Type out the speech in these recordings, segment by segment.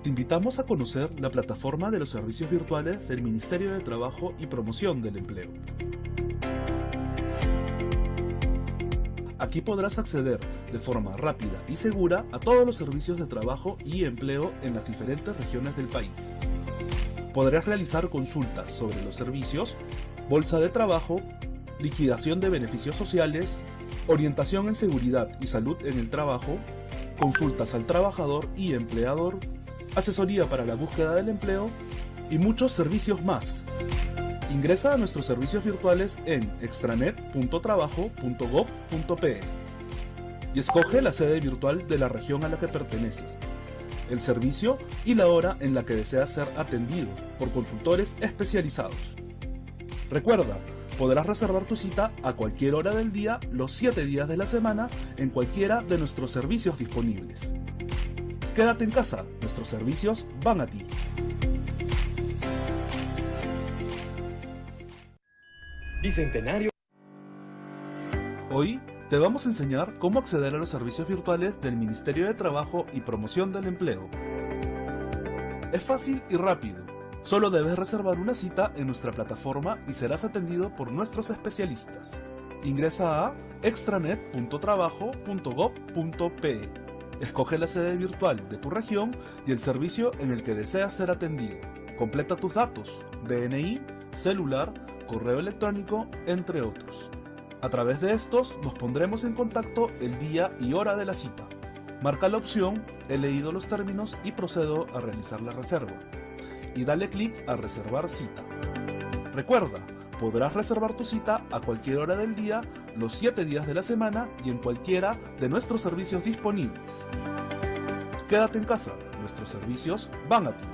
Te invitamos a conocer la plataforma de los servicios virtuales del Ministerio de Trabajo y Promoción del Empleo. Aquí podrás acceder de forma rápida y segura a todos los servicios de trabajo y empleo en las diferentes regiones del país. Podrás realizar consultas sobre los servicios, bolsa de trabajo, liquidación de beneficios sociales, orientación en seguridad y salud en el trabajo, consultas al trabajador y empleador, asesoría para la búsqueda del empleo y muchos servicios más. Ingresa a nuestros servicios virtuales en extranet.trabajo.gov.pe y escoge la sede virtual de la región a la que perteneces, el servicio y la hora en la que deseas ser atendido por consultores especializados. Recuerda, podrás reservar tu cita a cualquier hora del día, los 7 días de la semana, en cualquiera de nuestros servicios disponibles. Quédate en casa, nuestros servicios van a ti. Bicentenario. Hoy te vamos a enseñar cómo acceder a los servicios virtuales del Ministerio de Trabajo y Promoción del Empleo. Es fácil y rápido. Solo debes reservar una cita en nuestra plataforma y serás atendido por nuestros especialistas. Ingresa a extranet.trabajo.gov.pe. Escoge la sede virtual de tu región y el servicio en el que deseas ser atendido. Completa tus datos, DNI, celular, correo electrónico, entre otros. A través de estos nos pondremos en contacto el día y hora de la cita. Marca la opción "He leído los términos y procedo a realizar la reserva" y dale clic a reservar cita. Recuerda, podrás reservar tu cita a cualquier hora del día, los 7 días de la semana y en cualquiera de nuestros servicios disponibles. Quédate en casa, nuestros servicios van a ti.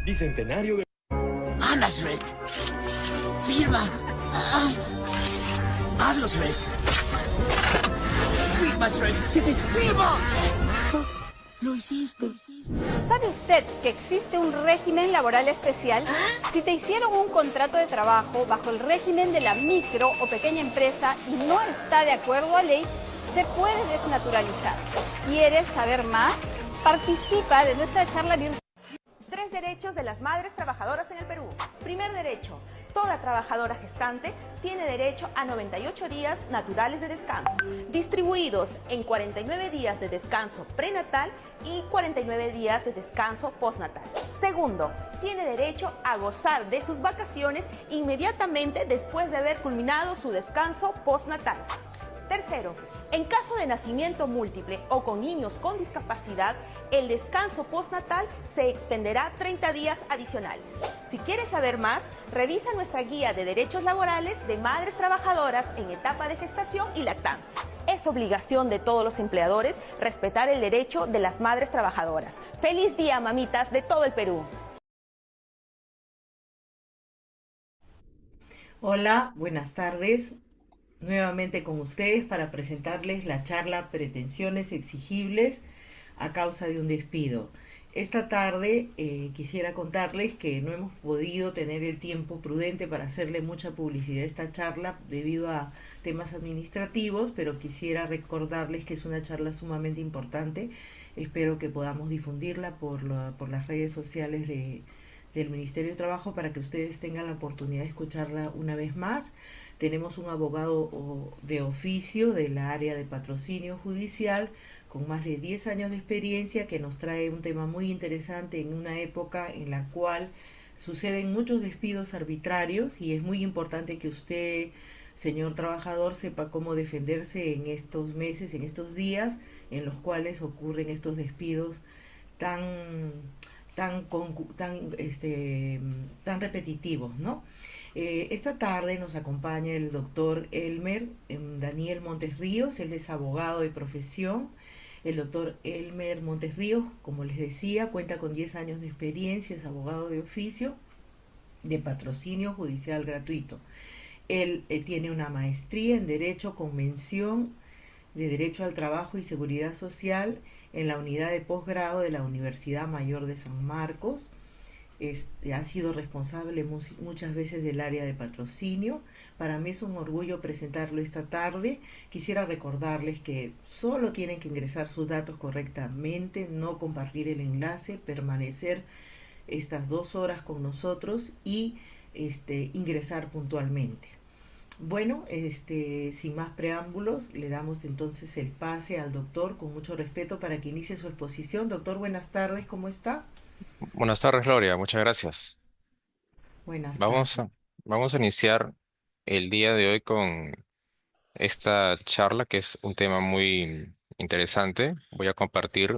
Bicentenario de... Anda, Shrek. Firma. Hazlo, Shrek. Firma, Shrek. Sí, sí, firma. Lo hiciste. ¿Sabe usted que existe un régimen laboral especial? Si te hicieron un contrato de trabajo bajo el régimen de la micro o pequeña empresa y no está de acuerdo a ley, se puede desnaturalizar. ¿Quieres saber más? Participa de nuestra charla virtual. Tres derechos de las madres trabajadoras en el Perú. Primer derecho, toda trabajadora gestante tiene derecho a 98 días naturales de descanso, distribuidos en 49 días de descanso prenatal y 49 días de descanso postnatal. Segundo, tiene derecho a gozar de sus vacaciones inmediatamente después de haber culminado su descanso postnatal. Tercero, en caso de nacimiento múltiple o con niños con discapacidad, el descanso postnatal se extenderá 30 días adicionales. Si quieres saber más, revisa nuestra guía de derechos laborales de madres trabajadoras en etapa de gestación y lactancia. Es obligación de todos los empleadores respetar el derecho de las madres trabajadoras. ¡Feliz día, mamitas de todo el Perú! Hola, buenas tardes. Nuevamente con ustedes para presentarles la charla Pretensiones exigibles a causa de un despido. Esta tarde quisiera contarles que no hemos podido tener el tiempo prudente para hacerle mucha publicidad a esta charla debido a temas administrativos, pero quisiera recordarles que es una charla sumamente importante. Espero que podamos difundirla por las redes sociales del Ministerio de Trabajo para que ustedes tengan la oportunidad de escucharla una vez más. Tenemos un abogado de oficio de la área de patrocinio judicial con más de 10 años de experiencia que nos trae un tema muy interesante en una época en la cual suceden muchos despidos arbitrarios y es muy importante que usted, señor trabajador, sepa cómo defenderse en estos meses, en estos días en los cuales ocurren estos despidos tan tan repetitivos, ¿no? Esta tarde nos acompaña el doctor Elmer Daniel Montes Ríos, él es abogado de profesión. El doctor Elmer Montes Ríos, como les decía, cuenta con 10 años de experiencia, es abogado de oficio de patrocinio judicial gratuito. Él tiene una maestría en Derecho con mención de Derecho al Trabajo y Seguridad Social en la unidad de posgrado de la Universidad Mayor de San Marcos. Ha sido responsable muchas veces del área de patrocinio. Para mí es un orgullo presentarlo esta tarde. Quisiera recordarles que solo tienen que ingresar sus datos correctamente, no compartir el enlace, permanecer estas 2 horas con nosotros y ingresar puntualmente. Bueno, sin más preámbulos, le damos entonces el pase al doctor con mucho respeto para que inicie su exposición. Doctor, buenas tardes, ¿cómo está? Buenas tardes, Gloria. Muchas gracias. Buenas Vamos tardes. a, vamos a iniciar el día de hoy con esta charla, que es un tema muy interesante. Voy a compartir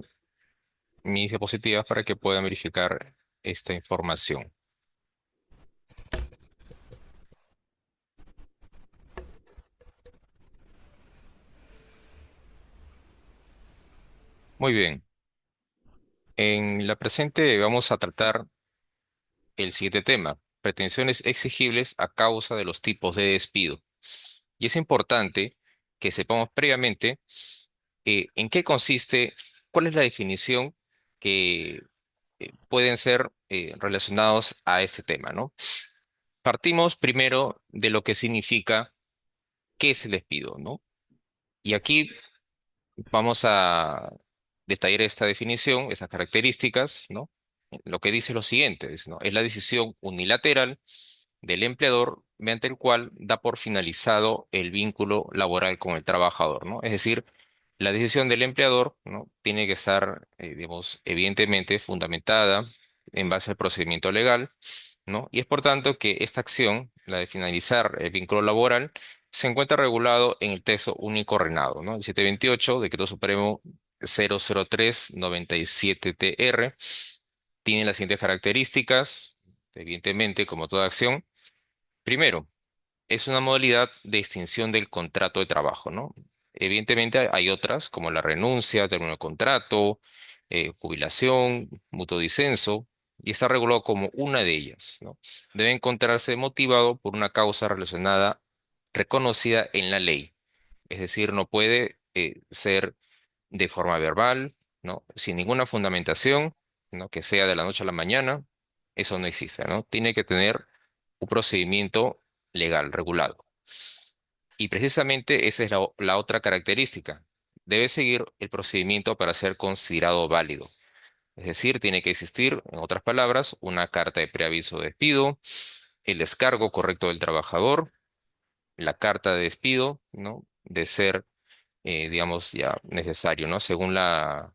mis diapositivas para que puedan verificar esta información. Muy bien. En la presente vamos a tratar el siguiente tema: pretensiones exigibles a causa de los tipos de despido. Y es importante que sepamos previamente en qué consiste, cuál es la definición que pueden ser relacionados a este tema, ¿no? Partimos primero de lo que significa qué es el despido, ¿no? Y aquí vamos a detallar esta definición, estas características, ¿no? Lo que dice lo siguiente, ¿no? Es la decisión unilateral del empleador mediante el cual da por finalizado el vínculo laboral con el trabajador, ¿no? Es decir, la decisión del empleador, ¿no? Tiene que estar, digamos, evidentemente fundamentada en base al procedimiento legal, ¿no? Y es por tanto que esta acción, la de finalizar el vínculo laboral, se encuentra regulado en el texto único ordenado, ¿no? El 728, Decreto Supremo 00397-TR, tiene las siguientes características, evidentemente, como toda acción. Primero, es una modalidad de extinción del contrato de trabajo, ¿no? Evidentemente hay otras, como la renuncia, término de contrato, jubilación, mutuo disenso, y está regulado como una de ellas, ¿no? Debe encontrarse motivado por una causa relacionada, reconocida en la ley. Es decir, no puede ser de forma verbal, ¿no? Sin ninguna fundamentación, ¿no? Que sea de la noche a la mañana. Eso no existe, ¿no? Tiene que tener un procedimiento legal, regulado. Y precisamente esa es la otra característica. Debe seguir el procedimiento para ser considerado válido. Es decir, tiene que existir, en otras palabras, una carta de preaviso de despido, el descargo correcto del trabajador, la carta de despido, ¿no? De ser, digamos, ya necesario, ¿no? Según la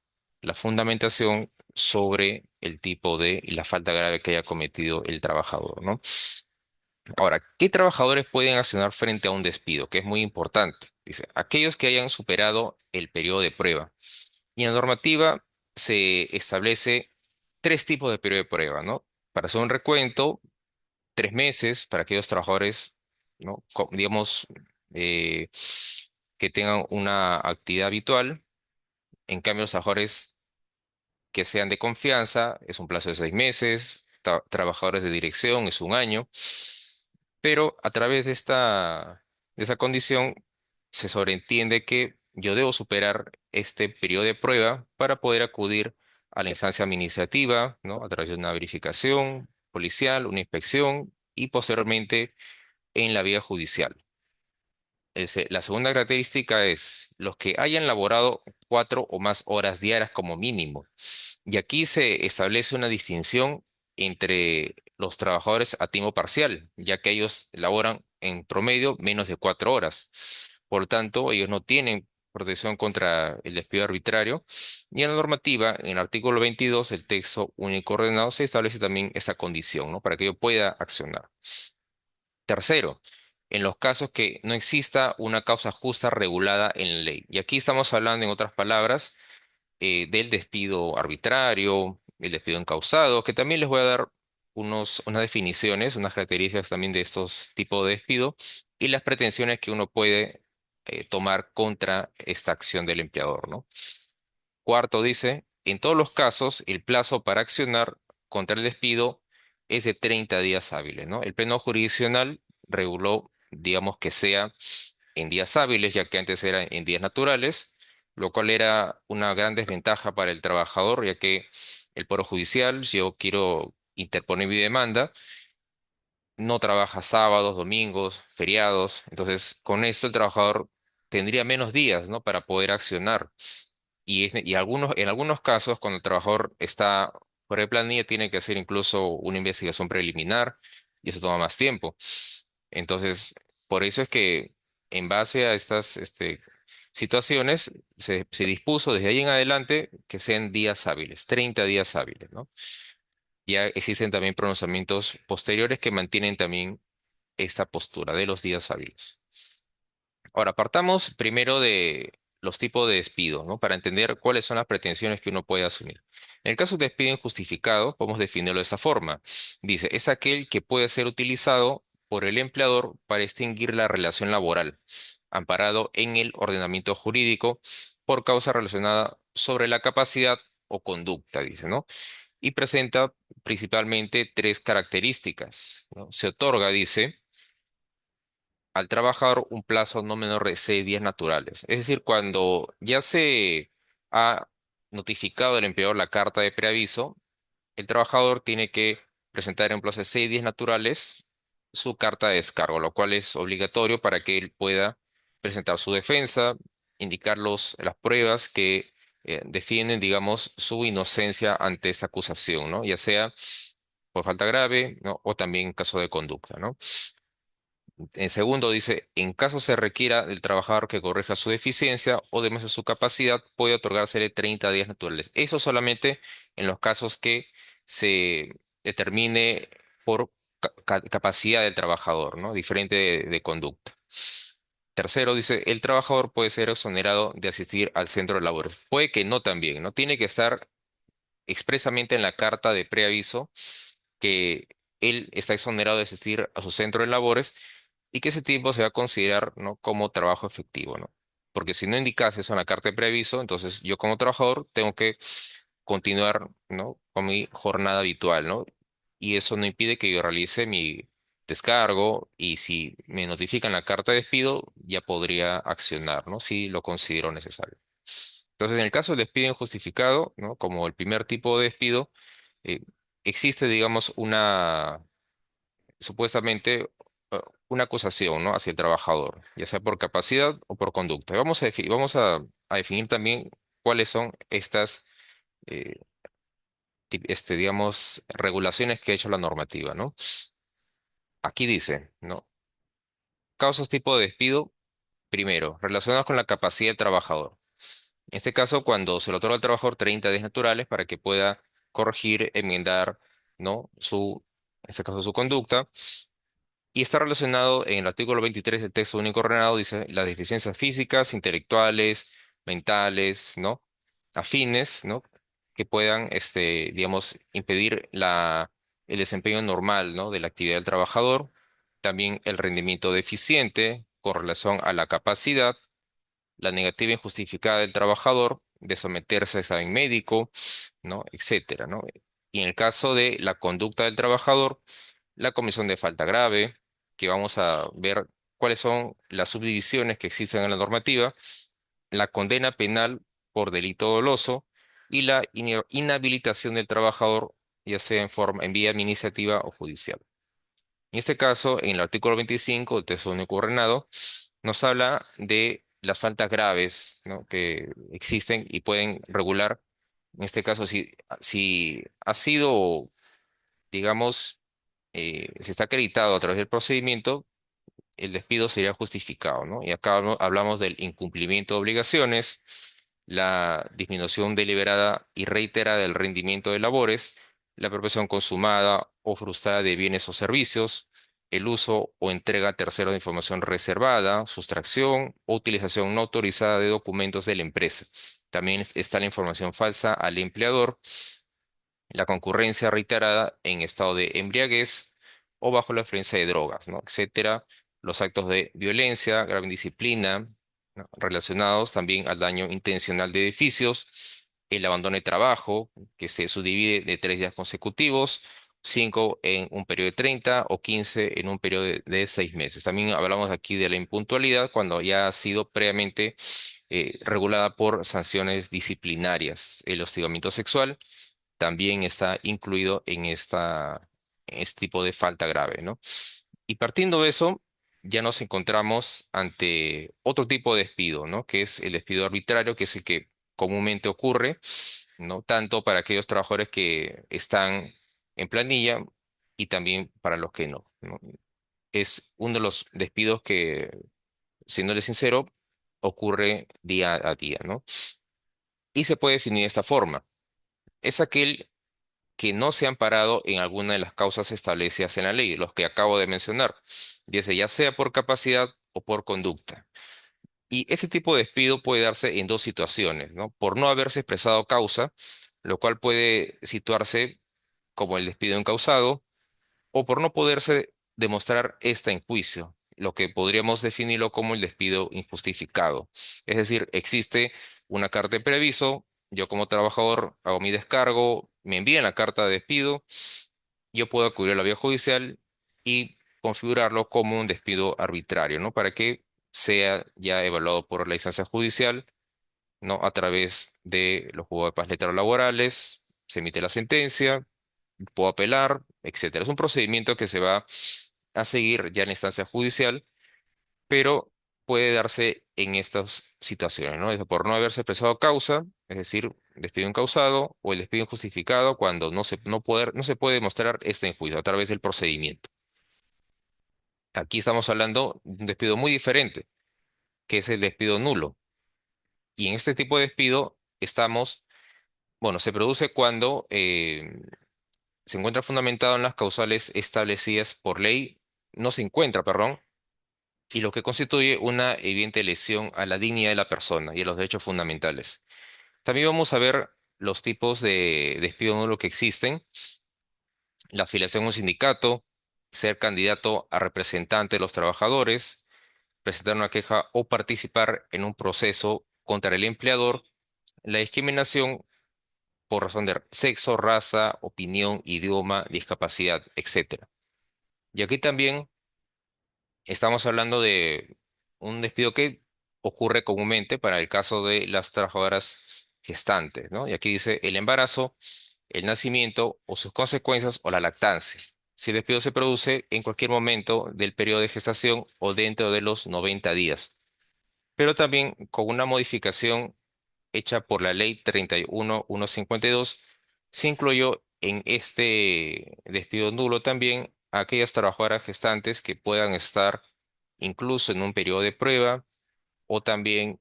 fundamentación sobre el tipo de y la falta grave que haya cometido el trabajador, ¿no? Ahora, ¿qué trabajadores pueden accionar frente a un despido? Que es muy importante. Dice, aquellos que hayan superado el periodo de prueba. Y en la normativa se establece tres tipos de periodo de prueba, ¿no? Para hacer un recuento, 3 meses para aquellos trabajadores, ¿no? Digamos, eh, que tengan una actividad habitual. En cambio, los trabajadores que sean de confianza es un plazo de 6 meses. Trabajadores de dirección es un año. Pero a través de esa condición se sobreentiende que yo debo superar este periodo de prueba para poder acudir a la instancia administrativa, ¿no? A través de una verificación policial, una inspección y posteriormente en la vía judicial. La segunda característica es los que hayan laborado 4 o más horas diarias como mínimo. Y aquí se establece una distinción entre los trabajadores a tiempo parcial, ya que ellos laboran en promedio menos de 4 horas. Por tanto, ellos no tienen protección contra el despido arbitrario. Y en la normativa, en el artículo 22 del texto único ordenado, se establece también esta condición, ¿no? Para que yo pueda accionar. Tercero, en los casos que no exista una causa justa regulada en la ley. Y aquí estamos hablando, en otras palabras, del despido arbitrario, el despido encausado, que también les voy a dar unas definiciones, unas características también de estos tipos de despido y las pretensiones que uno puede tomar contra esta acción del empleador, ¿no? Cuarto dice, en todos los casos, el plazo para accionar contra el despido es de 30 días hábiles, ¿no? El pleno jurisdiccional reguló, digamos, que sea en días hábiles, ya que antes era en días naturales, lo cual era una gran desventaja para el trabajador, ya que el Poder Judicial, si yo quiero interponer mi demanda, no trabaja sábados, domingos, feriados, entonces con esto el trabajador tendría menos días, ¿no? Para poder accionar. En algunos casos, cuando el trabajador está fuera de planilla, tiene que hacer incluso una investigación preliminar y eso toma más tiempo. Entonces, por eso es que en base a estas situaciones, se dispuso desde ahí en adelante que sean días hábiles, 30 días hábiles, ¿no? Ya existen también pronunciamientos posteriores que mantienen también esta postura de los días hábiles. Ahora, partamos primero de los tipos de despido, ¿no? Para entender cuáles son las pretensiones que uno puede asumir. En el caso de despido injustificado, podemos definirlo de esa forma. Dice, es aquel que puede ser utilizado por el empleador para extinguir la relación laboral, amparado en el ordenamiento jurídico por causa relacionada sobre la capacidad o conducta, dice, ¿no? Y presenta principalmente tres características, ¿no? Se otorga, dice, al trabajador un plazo no menor de 6 días naturales. Es decir, cuando ya se ha notificado al empleador la carta de preaviso, el trabajador tiene que presentar en un plazo de 6 días naturales su carta de descargo, lo cual es obligatorio para que él pueda presentar su defensa, indicar las pruebas que defienden, digamos, su inocencia ante esta acusación, ¿no? Ya sea por falta grave, ¿no? O también en caso de conducta, ¿no? En segundo dice, en caso se requiera del trabajador que corrija su deficiencia o demuestre su capacidad, puede otorgársele 30 días naturales. Eso solamente en los casos que se determine por capacidad del trabajador, ¿no? Diferente de conducta. Tercero dice, el trabajador puede ser exonerado de asistir al centro de labores. Puede que no también, ¿no? Tiene que estar expresamente en la carta de preaviso que él está exonerado de asistir a su centro de labores y que ese tiempo se va a considerar, ¿no? Como trabajo efectivo, ¿no? Porque si no indicas eso en la carta de preaviso, entonces yo como trabajador tengo que continuar, ¿no? Con mi jornada habitual, ¿no? Y eso no impide que yo realice mi descargo y si me notifican la carta de despido, ya podría accionar, ¿no? Si lo considero necesario. Entonces, en el caso del despido injustificado, ¿no? Como el primer tipo de despido, eh, existe, digamos, supuestamente, una acusación, ¿no? Hacia el trabajador, ya sea por capacidad o por conducta. Vamos a definir también cuáles son estas, eh, digamos, regulaciones que ha hecho la normativa, ¿no? Aquí dice, ¿no? Causas tipo de despido, primero, relacionadas con la capacidad del trabajador. En este caso, cuando se le otorga al trabajador 30 días naturales para que pueda corregir, enmendar, ¿no? En este caso, su conducta. Y está relacionado en el artículo 23 del texto único ordenado, dice las deficiencias físicas, intelectuales, mentales, ¿no? Afines, ¿no? Que puedan, digamos, impedir el desempeño normal, ¿no? De la actividad del trabajador. También el rendimiento deficiente con relación a la capacidad, la negativa injustificada del trabajador de someterse a examen médico, ¿no? Etcétera, ¿no? Y en el caso de la conducta del trabajador, la comisión de falta grave, que vamos a ver cuáles son las subdivisiones que existen en la normativa, la condena penal por delito doloso y la inhabilitación del trabajador, ya sea en vía administrativa o judicial. En este caso, en el artículo 25 del texto único ordenado, nos habla de las faltas graves, ¿no? Que existen y pueden regular, en este caso, si ha sido, digamos, si está acreditado a través del procedimiento, el despido sería justificado, ¿no? Y acá hablamos del incumplimiento de obligaciones, la disminución deliberada y reiterada del rendimiento de labores, la apropiación consumada o frustrada de bienes o servicios, el uso o entrega a terceros de información reservada, sustracción o utilización no autorizada de documentos de la empresa. También está la información falsa al empleador, la concurrencia reiterada en estado de embriaguez o bajo la influencia de drogas, ¿no? Etcétera. Los actos de violencia, grave indisciplina, ¿no? Relacionados también al daño intencional de edificios, el abandono de trabajo, que se subdivide de 3 días consecutivos, 5 en un periodo de 30 o 15 en un periodo de 6 meses. También hablamos aquí de la impuntualidad cuando ya ha sido previamente regulada por sanciones disciplinarias. El hostigamiento sexual también está incluido en este tipo de falta grave, ¿no? Y partiendo de eso, ya nos encontramos ante otro tipo de despido, ¿no? Que es el despido arbitrario, que es el que comúnmente ocurre, ¿no? Tanto para aquellos trabajadores que están en planilla y también para los que no, ¿no? Es uno de los despidos que, siéndole sincero, ocurre día a día, ¿no? Y se puede definir de esta forma. Es aquel que no se han parado en alguna de las causas establecidas en la ley, los que acabo de mencionar, ya sea por capacidad o por conducta. Y ese tipo de despido puede darse en dos situaciones, ¿no? Por no haberse expresado causa, lo cual puede situarse como el despido incausado, o por no poderse demostrar esta en juicio, lo que podríamos definirlo como el despido injustificado. Es decir, existe una carta de preaviso, yo como trabajador hago mi descargo, me envían la carta de despido, yo puedo acudir a la vía judicial y configurarlo como un despido arbitrario, ¿no? Para que sea ya evaluado por la instancia judicial, ¿no? A través de los juzgados de paz letrados laborales, se emite la sentencia, puedo apelar, etcétera. Es un procedimiento que se va a seguir ya en la instancia judicial, pero puede darse en estas situaciones, ¿no? Es por no haberse expresado causa, es decir, despido incausado, o el despido injustificado cuando no se puede demostrar este en juicio a través del procedimiento. Aquí estamos hablando de un despido muy diferente, que es el despido nulo. Y en este tipo de despido bueno, se produce cuando se encuentra fundamentado en las causales establecidas por ley, no se encuentra, perdón, y lo que constituye una evidente lesión a la dignidad de la persona y a los derechos fundamentales. También vamos a ver los tipos de despido nulo que existen, la afiliación a un sindicato, ser candidato a representante de los trabajadores, presentar una queja o participar en un proceso contra el empleador, la discriminación por razón de sexo, raza, opinión, idioma, discapacidad, etcétera. Y aquí también estamos hablando de un despido que ocurre comúnmente para el caso de las trabajadoras gestantes, ¿no? Y aquí dice el embarazo, el nacimiento o sus consecuencias o la lactancia. Si el despido se produce en cualquier momento del periodo de gestación o dentro de los 90 días, pero también con una modificación hecha por la Ley 31152, se incluyó en este despido nulo también a aquellas trabajadoras gestantes que puedan estar incluso en un periodo de prueba o también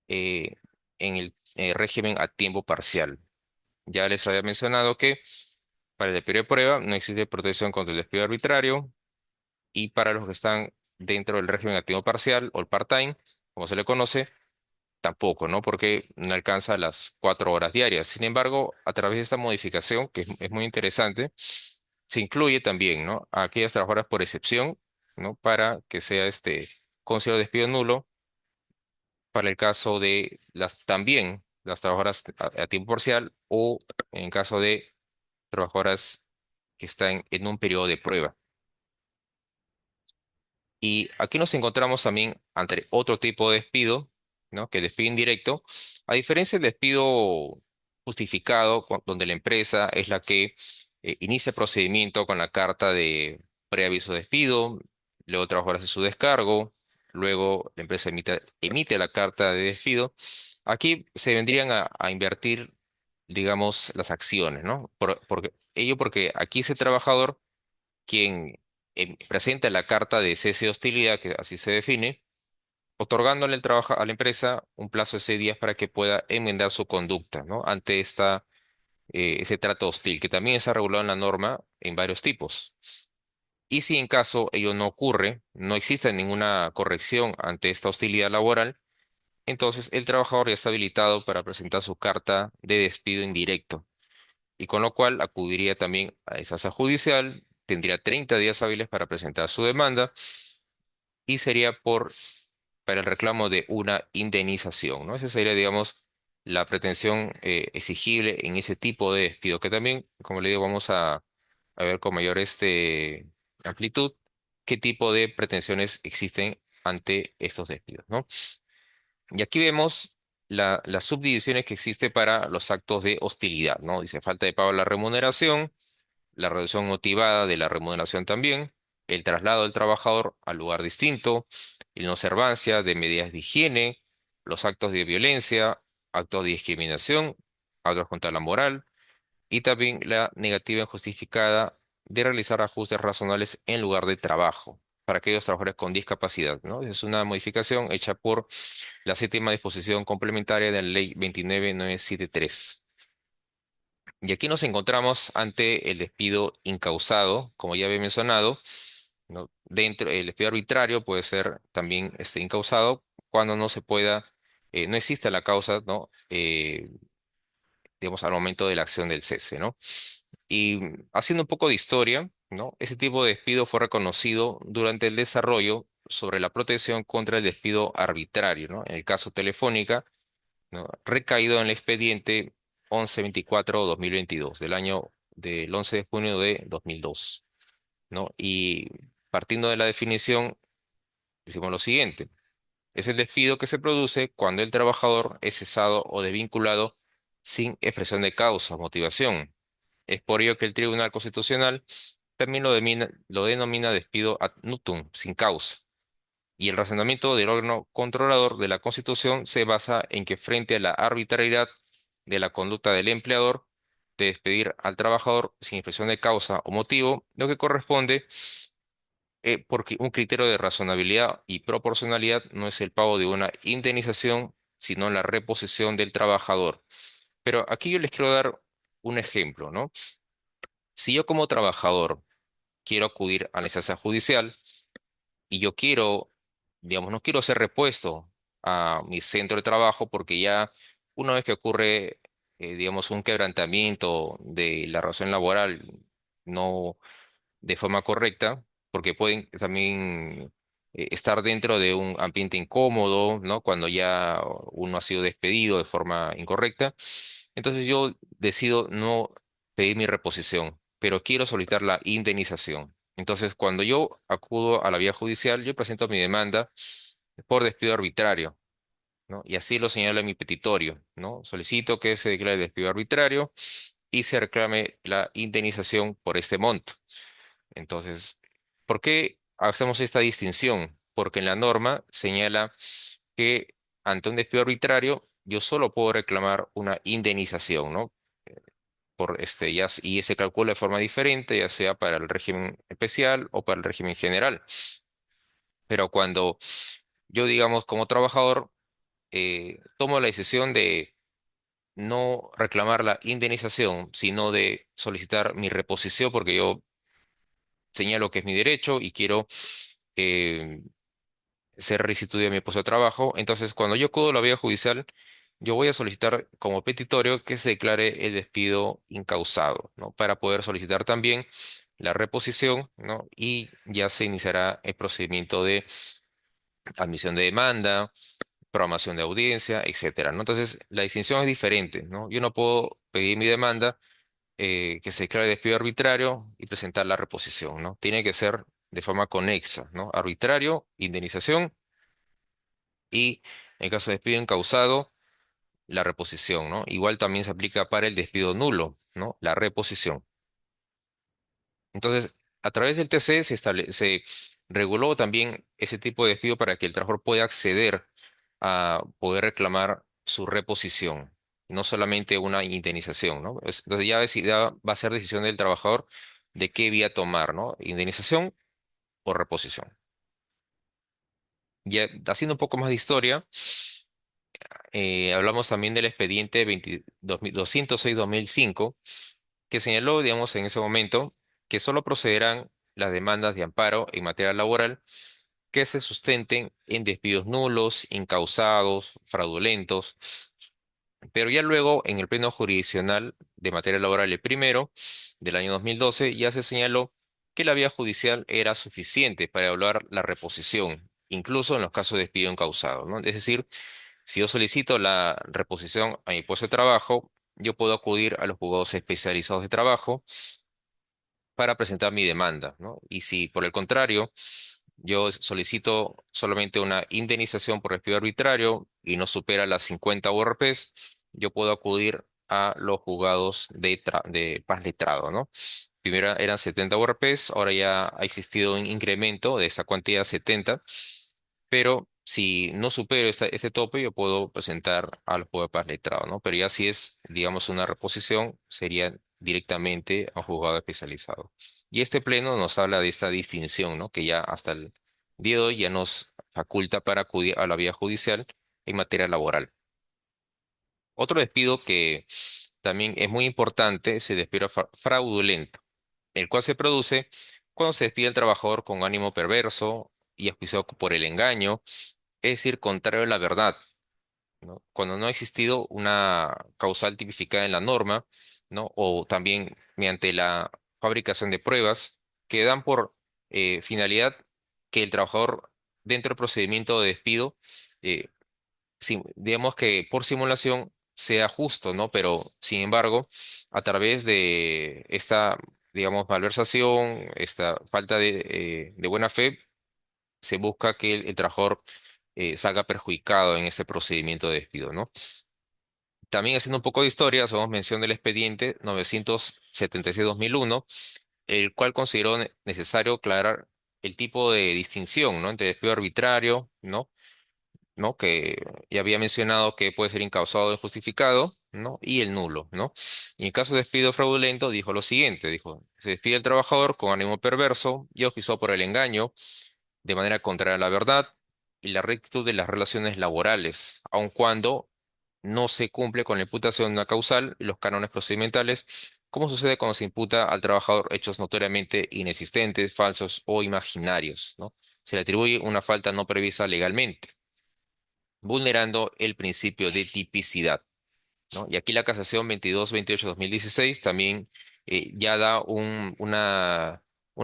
eh, en el régimen a tiempo parcial. Ya les había mencionado que para el periodo de prueba no existe protección contra el despido arbitrario y para los que están dentro del régimen a tiempo parcial o el part-time, como se le conoce, tampoco, ¿no? Porque no alcanza las 4 horas diarias. Sin embargo, a través de esta modificación, que es muy interesante, se incluye también, ¿no? A aquellas trabajadoras por excepción, ¿no? Para que sea considerado despido nulo para el caso de también las trabajadoras a tiempo parcial o en caso de trabajadoras que están en un periodo de prueba. Y aquí nos encontramos también ante otro tipo de despido, ¿no? Que el despido indirecto, a diferencia del despido justificado, donde la empresa es la que inicia el procedimiento con la carta de preaviso de despido, luego el trabajador hace su descargo, luego la empresa emite la carta de despido. Aquí se vendrían a invertir, digamos, las acciones, ¿no? Porque aquí ese trabajador quien presenta la carta de cese de hostilidad, que así se define, otorgándole el trabajo a la empresa un plazo de 6 días para que pueda enmendar su conducta, ¿no? Ante ese trato hostil, que también está regulado en la norma en varios tipos. Y si en caso ello no ocurre, no existe ninguna corrección ante esta hostilidad laboral, entonces el trabajador ya está habilitado para presentar su carta de despido indirecto y con lo cual acudiría también a esa sala judicial, tendría 30 días hábiles para presentar su demanda y sería para el reclamo de una indemnización, ¿no? Esa sería, digamos, la pretensión exigible en ese tipo de despido, que también, como le digo, vamos a ver con mayor amplitud qué tipo de pretensiones existen ante estos despidos, ¿no? Y aquí vemos las subdivisiones que existe para los actos de hostilidad, ¿no? Dice falta de pago de la remuneración, la reducción motivada de la remuneración también, el traslado del trabajador al lugar distinto, la inobservancia de medidas de higiene, los actos de violencia, actos de discriminación, actos contra la moral y también la negativa injustificada de realizar ajustes razonables en lugar de trabajo para aquellos trabajadores con discapacidad, ¿no? Es una modificación hecha por la séptima disposición complementaria de la Ley 29973. Y aquí nos encontramos ante el despido incausado, como ya había mencionado, ¿no? Dentro, el despido arbitrario puede ser también incausado cuando no se pueda, no existe la causa, ¿no? Digamos, al momento de la acción del cese, ¿no? Y haciendo un poco de historia, ¿no? Ese tipo de despido fue reconocido durante el desarrollo sobre la protección contra el despido arbitrario, ¿no? En el caso Telefónica, ¿no? Recaído en el expediente 1124-2022, del 11 de junio de 2002, ¿no? Y partiendo de la definición, decimos lo siguiente: es el despido que se produce cuando el trabajador es cesado o desvinculado sin expresión de causa o motivación. Es por ello que el Tribunal Constitucional también lo denomina despido ad nutum, sin causa. Y el razonamiento del órgano controlador de la Constitución se basa en que frente a la arbitrariedad de la conducta del empleador de despedir al trabajador sin expresión de causa o motivo, lo que corresponde, porque un criterio de razonabilidad y proporcionalidad no es el pago de una indemnización, sino la reposición del trabajador. Pero aquí yo les quiero dar un ejemplo, ¿no? Si yo como trabajador quiero acudir a la instancia judicial y yo quiero, digamos, no quiero ser repuesto a mi centro de trabajo porque ya una vez que ocurre, digamos, un quebrantamiento de la relación laboral, no de forma correcta, porque pueden también estar dentro de un ambiente incómodo, ¿no? Cuando ya uno ha sido despedido de forma incorrecta. Entonces yo decido no pedir mi reposición, pero quiero solicitar la indemnización. Entonces, cuando yo acudo a la vía judicial, yo presento mi demanda por despido arbitrario, ¿no? Y así lo señala mi petitorio, ¿no? Solicito que se declare despido arbitrario y se reclame la indemnización por este monto. Entonces, ¿por qué hacemos esta distinción? Porque en la norma señala que ante un despido arbitrario yo solo puedo reclamar una indemnización, ¿no? Por y se calcula de forma diferente, ya sea para el régimen especial o para el régimen general. Pero cuando yo, digamos, como trabajador, tomo la decisión de no reclamar la indemnización, sino de solicitar mi reposición, porque yo señalo que es mi derecho y quiero eh, ser restituido de mi puesto de trabajo. Entonces, cuando yo acudo a la vía judicial, yo voy a solicitar como petitorio que se declare el despido incausado, ¿no? Para poder solicitar también la reposición, ¿no? Y ya se iniciará el procedimiento de admisión de demanda, programación de audiencia, etcétera, ¿no? Entonces, la distinción es diferente, ¿no? Yo no puedo pedir mi demanda que se declare despido arbitrario y presentar la reposición, ¿no? Tiene que ser de forma conexa, ¿no? Arbitrario, indemnización y en caso de despido incausado, la reposición, ¿no? Igual también se aplica para el despido nulo, ¿no? La reposición. Entonces, a través del TC se reguló también ese tipo de despido para que el trabajador pueda acceder a poder reclamar su reposición, no solamente una indemnización, ¿no? Entonces ya va a ser decisión del trabajador de qué vía tomar, ¿no? Indemnización o reposición. Ya haciendo un poco más de historia, hablamos también del expediente 206-2005, que señaló, digamos, en ese momento que solo procederán las demandas de amparo en materia laboral que se sustenten en despidos nulos, incausados, fraudulentos, pero ya luego en el Pleno Jurisdiccional de Materia Laboral, el primero del año 2012, ya se señaló que la vía judicial era suficiente para evaluar la reposición, incluso en los casos de despido incausado, ¿no? Es decir, si yo solicito la reposición a mi puesto de trabajo, yo puedo acudir a los juzgados especializados de trabajo para presentar mi demanda, ¿no? Y si por el contrario yo solicito solamente una indemnización por despido arbitrario y no supera las 50 URPs, yo puedo acudir a los juzgados de paz letrado, ¿no? Primero eran 70 URPs, ahora ya ha existido un incremento de esa cuantía a 70, pero si no supero ese tope, yo puedo presentar al juego de paz letrado, ¿no? Pero ya si es, digamos, una reposición, sería directamente a un juzgado especializado. Y este pleno nos habla de esta distinción, ¿no? Que ya hasta el día de hoy ya nos faculta para acudir a la vía judicial en materia laboral. Otro despido que también es muy importante es el despido fraudulento, el cual se produce cuando se despide al trabajador con ánimo perverso y auspiciado por el engaño, es decir, contrario a la verdad, ¿no? Cuando no ha existido una causal tipificada en la norma, ¿no? O también mediante la fabricación de pruebas que dan por finalidad que el trabajador dentro del procedimiento de despido, eh, digamos que por simulación sea justo, ¿no? Pero sin embargo, a través de esta, digamos, malversación, esta falta de buena fe, se busca que el trabajador salga perjudicado en este procedimiento de despido, ¿no? También haciendo un poco de historia, hacemos mención del expediente 976-2001, el cual consideró necesario aclarar el tipo de distinción, ¿no? Entre despido arbitrario, ¿no? ¿No? Que ya había mencionado que puede ser incausado o injustificado, ¿no? Y el nulo, ¿no? Y en caso de despido fraudulento, dijo lo siguiente, dijo, se despide el trabajador con ánimo perverso y auspiciado por el engaño de manera contraria a la verdad y la rectitud de las relaciones laborales, aun cuando no se cumple con la imputación de una causal y los cánones procedimentales, como sucede cuando se imputa al trabajador hechos notoriamente inexistentes, falsos o imaginarios, ¿no? Se le atribuye una falta no prevista legalmente, vulnerando el principio de tipicidad, ¿no? Y aquí la casación 2228-2016 también ya da una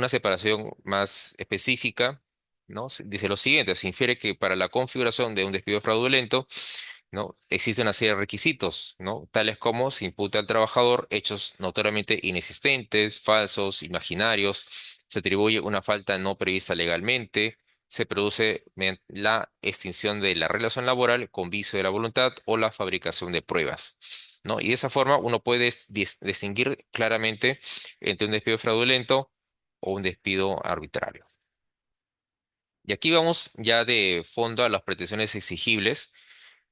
separación más específica, ¿no? Dice lo siguiente, se infiere que para la configuración de un despido fraudulento, ¿no? Existe una serie de requisitos, ¿no? Tales como se imputa al trabajador hechos notoriamente inexistentes, falsos, imaginarios, se atribuye una falta no prevista legalmente, se produce mediante la extinción de la relación laboral con vicio de la voluntad o la fabricación de pruebas, ¿no? Y de esa forma uno puede distinguir claramente entre un despido fraudulento o un despido arbitrario. Y aquí vamos ya de fondo a las pretensiones exigibles,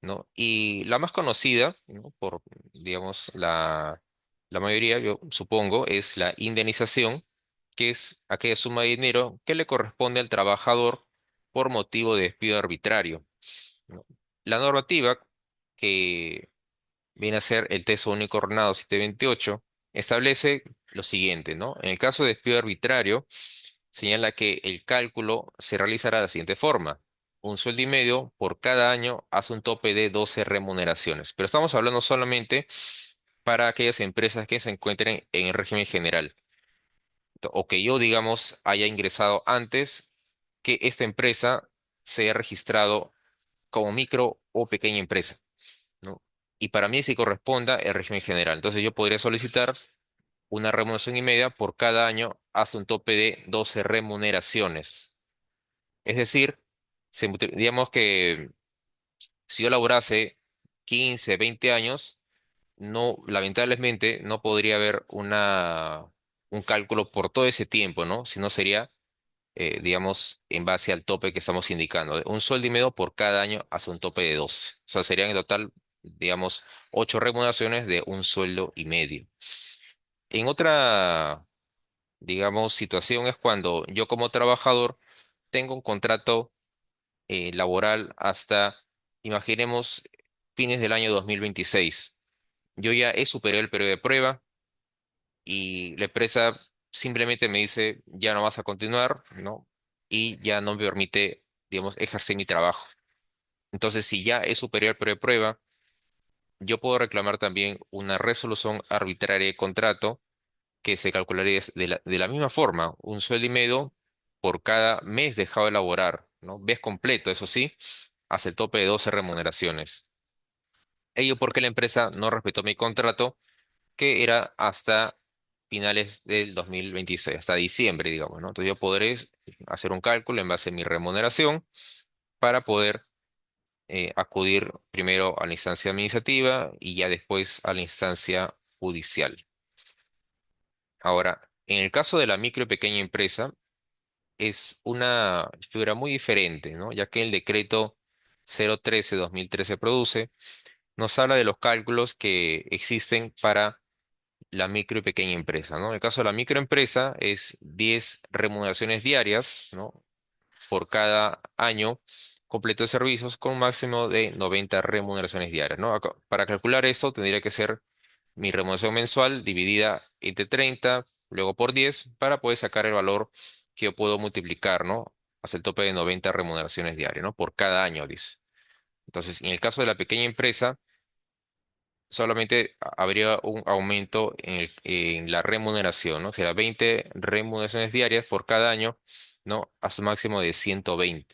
¿no? Y la más conocida, ¿no? Por, digamos, la mayoría, yo supongo, es la indemnización, que es aquella suma de dinero que le corresponde al trabajador por motivo de despido arbitrario, ¿no? La normativa, que viene a ser el Texto Único Ordenado 728, establece lo siguiente, ¿no? En el caso de despido arbitrario, señala que el cálculo se realizará de la siguiente forma: un sueldo y medio por cada año hace un tope de 12 remuneraciones. Pero estamos hablando solamente para aquellas empresas que se encuentren en el régimen general, o que yo, digamos, haya ingresado antes que esta empresa se haya registrado como micro o pequeña empresa, ¿no? Y para mí sí corresponda el régimen general. Entonces yo podría solicitar una remuneración y media por cada año hasta un tope de 12 remuneraciones. Es decir, digamos que si yo laborase 15, 20 años, no, lamentablemente no podría haber un cálculo por todo ese tiempo, ¿no? Sino sería, digamos, en base al tope que estamos indicando. Un sueldo y medio por cada año hasta un tope de 12. O sea, serían en total, digamos, 8 remuneraciones de un sueldo y medio. En otra, digamos, situación es cuando yo como trabajador tengo un contrato laboral hasta, imaginemos, fines del año 2026. Yo ya he superado el periodo de prueba y la empresa simplemente me dice, ya no vas a continuar, ¿no? Y ya no me permite, digamos, ejercer mi trabajo. Entonces, si ya he superado el periodo de prueba, yo puedo reclamar también una resolución arbitraria de contrato que se calcularía de la misma forma, un sueldo y medio por cada mes dejado de laborar, ¿no? Mes completo, eso sí, hasta el tope de 12 remuneraciones. Ello porque la empresa no respetó mi contrato, que era hasta finales del 2026, hasta diciembre, digamos, ¿no? Entonces yo podré hacer un cálculo en base a mi remuneración para poder acudir primero a la instancia administrativa y ya después a la instancia judicial. Ahora, en el caso de la micro y pequeña empresa, es una figura muy diferente, ¿no? Ya que el decreto 013-2013 produce nos habla de los cálculos que existen para la micro y pequeña empresa, ¿no? En el caso de la microempresa es 10 remuneraciones diarias, ¿no? Por cada año completo de servicios con un máximo de 90 remuneraciones diarias, ¿no? Para calcular esto tendría que ser mi remuneración mensual dividida entre 30, luego por 10, para poder sacar el valor que yo puedo multiplicar, ¿no? Hasta el tope de 90 remuneraciones diarias, ¿no? Por cada año, dice. Entonces, en el caso de la pequeña empresa, solamente habría un aumento en la remuneración, ¿no? O sea, 20 remuneraciones diarias por cada año, ¿no? Hasta un máximo de 120.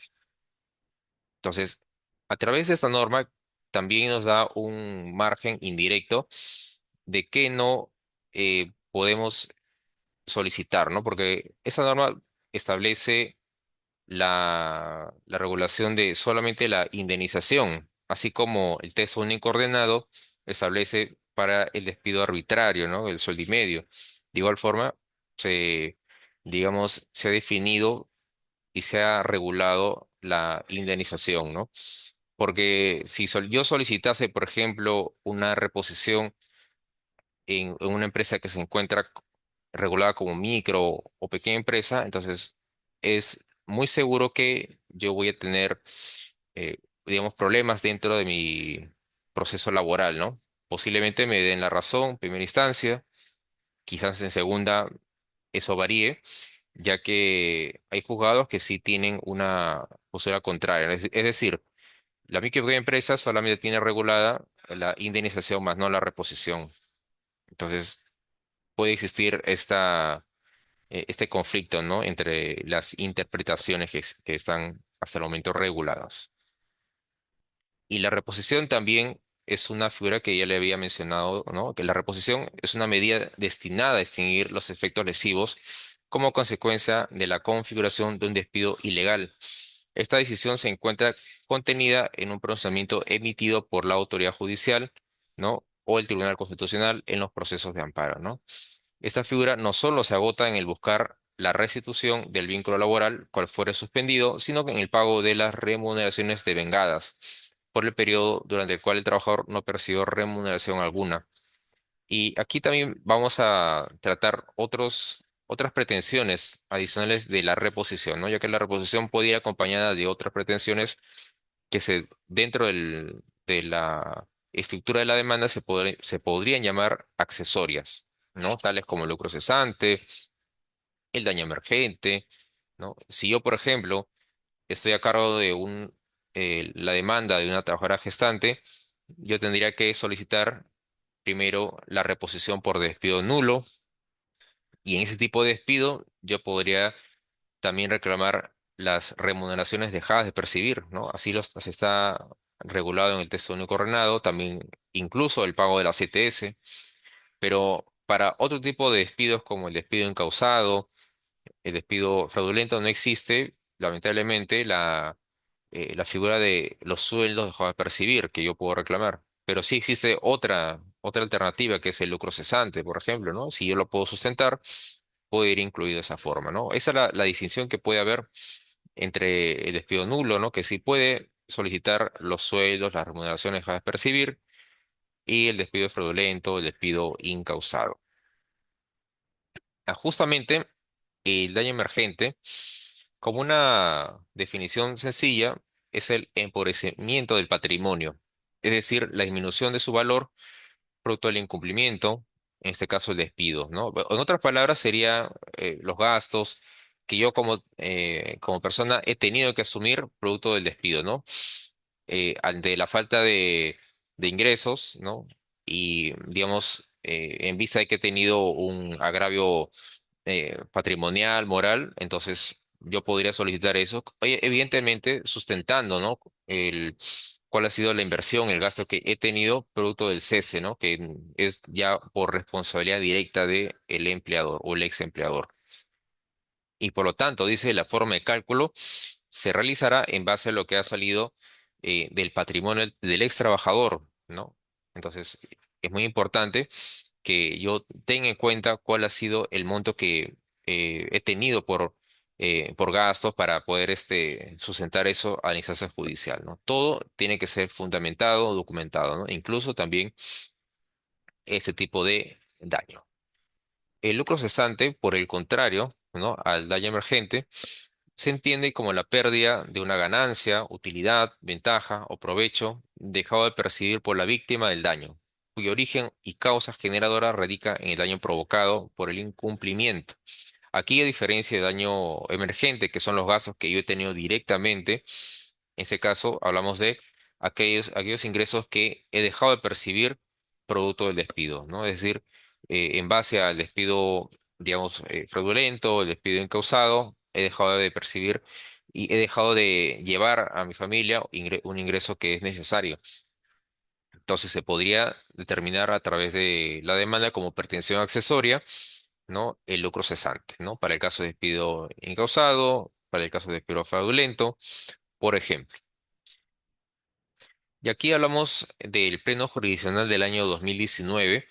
Entonces, a través de esta norma, también nos da un margen indirecto de que no podemos solicitar, ¿no? Porque esa norma establece la regulación de solamente la indemnización, así como el texto único ordenado establece para el despido arbitrario, ¿no? El sueldo y medio. De igual forma, se, digamos, se ha definido y se ha regulado la indemnización, ¿no? Porque si yo solicitase, por ejemplo, una reposición en una empresa que se encuentra regulada como micro o pequeña empresa, entonces es muy seguro que yo voy a tener, digamos, problemas dentro de mi proceso laboral, ¿no? Posiblemente me den la razón en primera instancia, quizás en segunda eso varíe, ya que hay juzgados que sí tienen una postura contraria. Es decir, la micro y pequeña empresa solamente tiene regulada la indemnización más no la reposición. Entonces, puede existir este conflicto, ¿no? Entre las interpretaciones que están hasta el momento reguladas. Y la reposición también es una figura que ya le había mencionado, ¿no? Que la reposición es una medida destinada a extinguir los efectos lesivos como consecuencia de la configuración de un despido ilegal. Esta decisión se encuentra contenida en un procedimiento emitido por la autoridad judicial, ¿no? O el Tribunal Constitucional en los procesos de amparo, ¿no? Esta figura no solo se agota en el buscar la restitución del vínculo laboral cual fuere suspendido, sino que en el pago de las remuneraciones devengadas por el periodo durante el cual el trabajador no percibió remuneración alguna. Y aquí también vamos a tratar otras pretensiones adicionales de la reposición, ¿no? Ya que la reposición puede ir acompañada de otras pretensiones que dentro de la estructura de la demanda se podrían llamar accesorias, ¿no? Tales como el lucro cesante, el daño emergente, ¿no? Si yo, por ejemplo, estoy a cargo de la demanda de una trabajadora gestante, yo tendría que solicitar primero la reposición por despido nulo, y en ese tipo de despido yo podría también reclamar las remuneraciones dejadas de percibir, ¿no? Así está regulado en el texto único ordenado, también incluso el pago de la CTS, pero para otro tipo de despidos como el despido incausado, el despido fraudulento no existe, lamentablemente, la figura de los sueldos dejados de percibir que yo puedo reclamar. Pero sí existe otra alternativa que es el lucro cesante, por ejemplo, ¿no? Si yo lo puedo sustentar, puede ir incluido de esa forma, ¿no? Esa es la distinción que puede haber entre el despido nulo, ¿no? Que sí puede solicitar los sueldos, las remuneraciones dejadas de percibir, y el despido fraudulento, el despido incausado. Justamente el daño emergente, como una definición sencilla, es el empobrecimiento del patrimonio, es decir, la disminución de su valor producto del incumplimiento, en este caso el despido, ¿no? En otras palabras, sería los gastos que yo como persona he tenido que asumir producto del despido, ¿no? Ante la falta de ingresos, ¿no? Y, digamos, en vista de que he tenido un agravio patrimonial, moral, entonces yo podría solicitar eso, oye, evidentemente sustentando, ¿no? Cuál ha sido la inversión, el gasto que he tenido producto del cese, ¿no? Que es ya por responsabilidad directa del empleador o el ex empleador. Y por lo tanto, dice, la forma de cálculo se realizará en base a lo que ha salido del patrimonio del ex trabajador, ¿no? Entonces, es muy importante que yo tenga en cuenta cuál ha sido el monto que he tenido por gastos para poder sustentar eso a la instancia judicial, ¿no? Todo tiene que ser fundamentado, documentado, ¿no? Incluso también ese tipo de daño. El lucro cesante, por el contrario, ¿no? Al daño emergente, se entiende como la pérdida de una ganancia, utilidad, ventaja o provecho dejado de percibir por la víctima del daño, cuyo origen y causa generadora radica en el daño provocado por el incumplimiento. Aquí, a diferencia de daño emergente, que son los gastos que yo he tenido directamente, en este caso hablamos de aquellos ingresos que he dejado de percibir producto del despido, ¿no? Es decir, en base al despido, digamos, fraudulento, el despido incausado, he dejado de percibir y he dejado de llevar a mi familia un ingreso que es necesario. Entonces se podría determinar a través de la demanda como pretensión accesoria, ¿no? El lucro cesante, ¿no? Para el caso de despido incausado, para el caso de despido fraudulento, por ejemplo. Y aquí hablamos del Pleno Jurisdiccional del año 2019,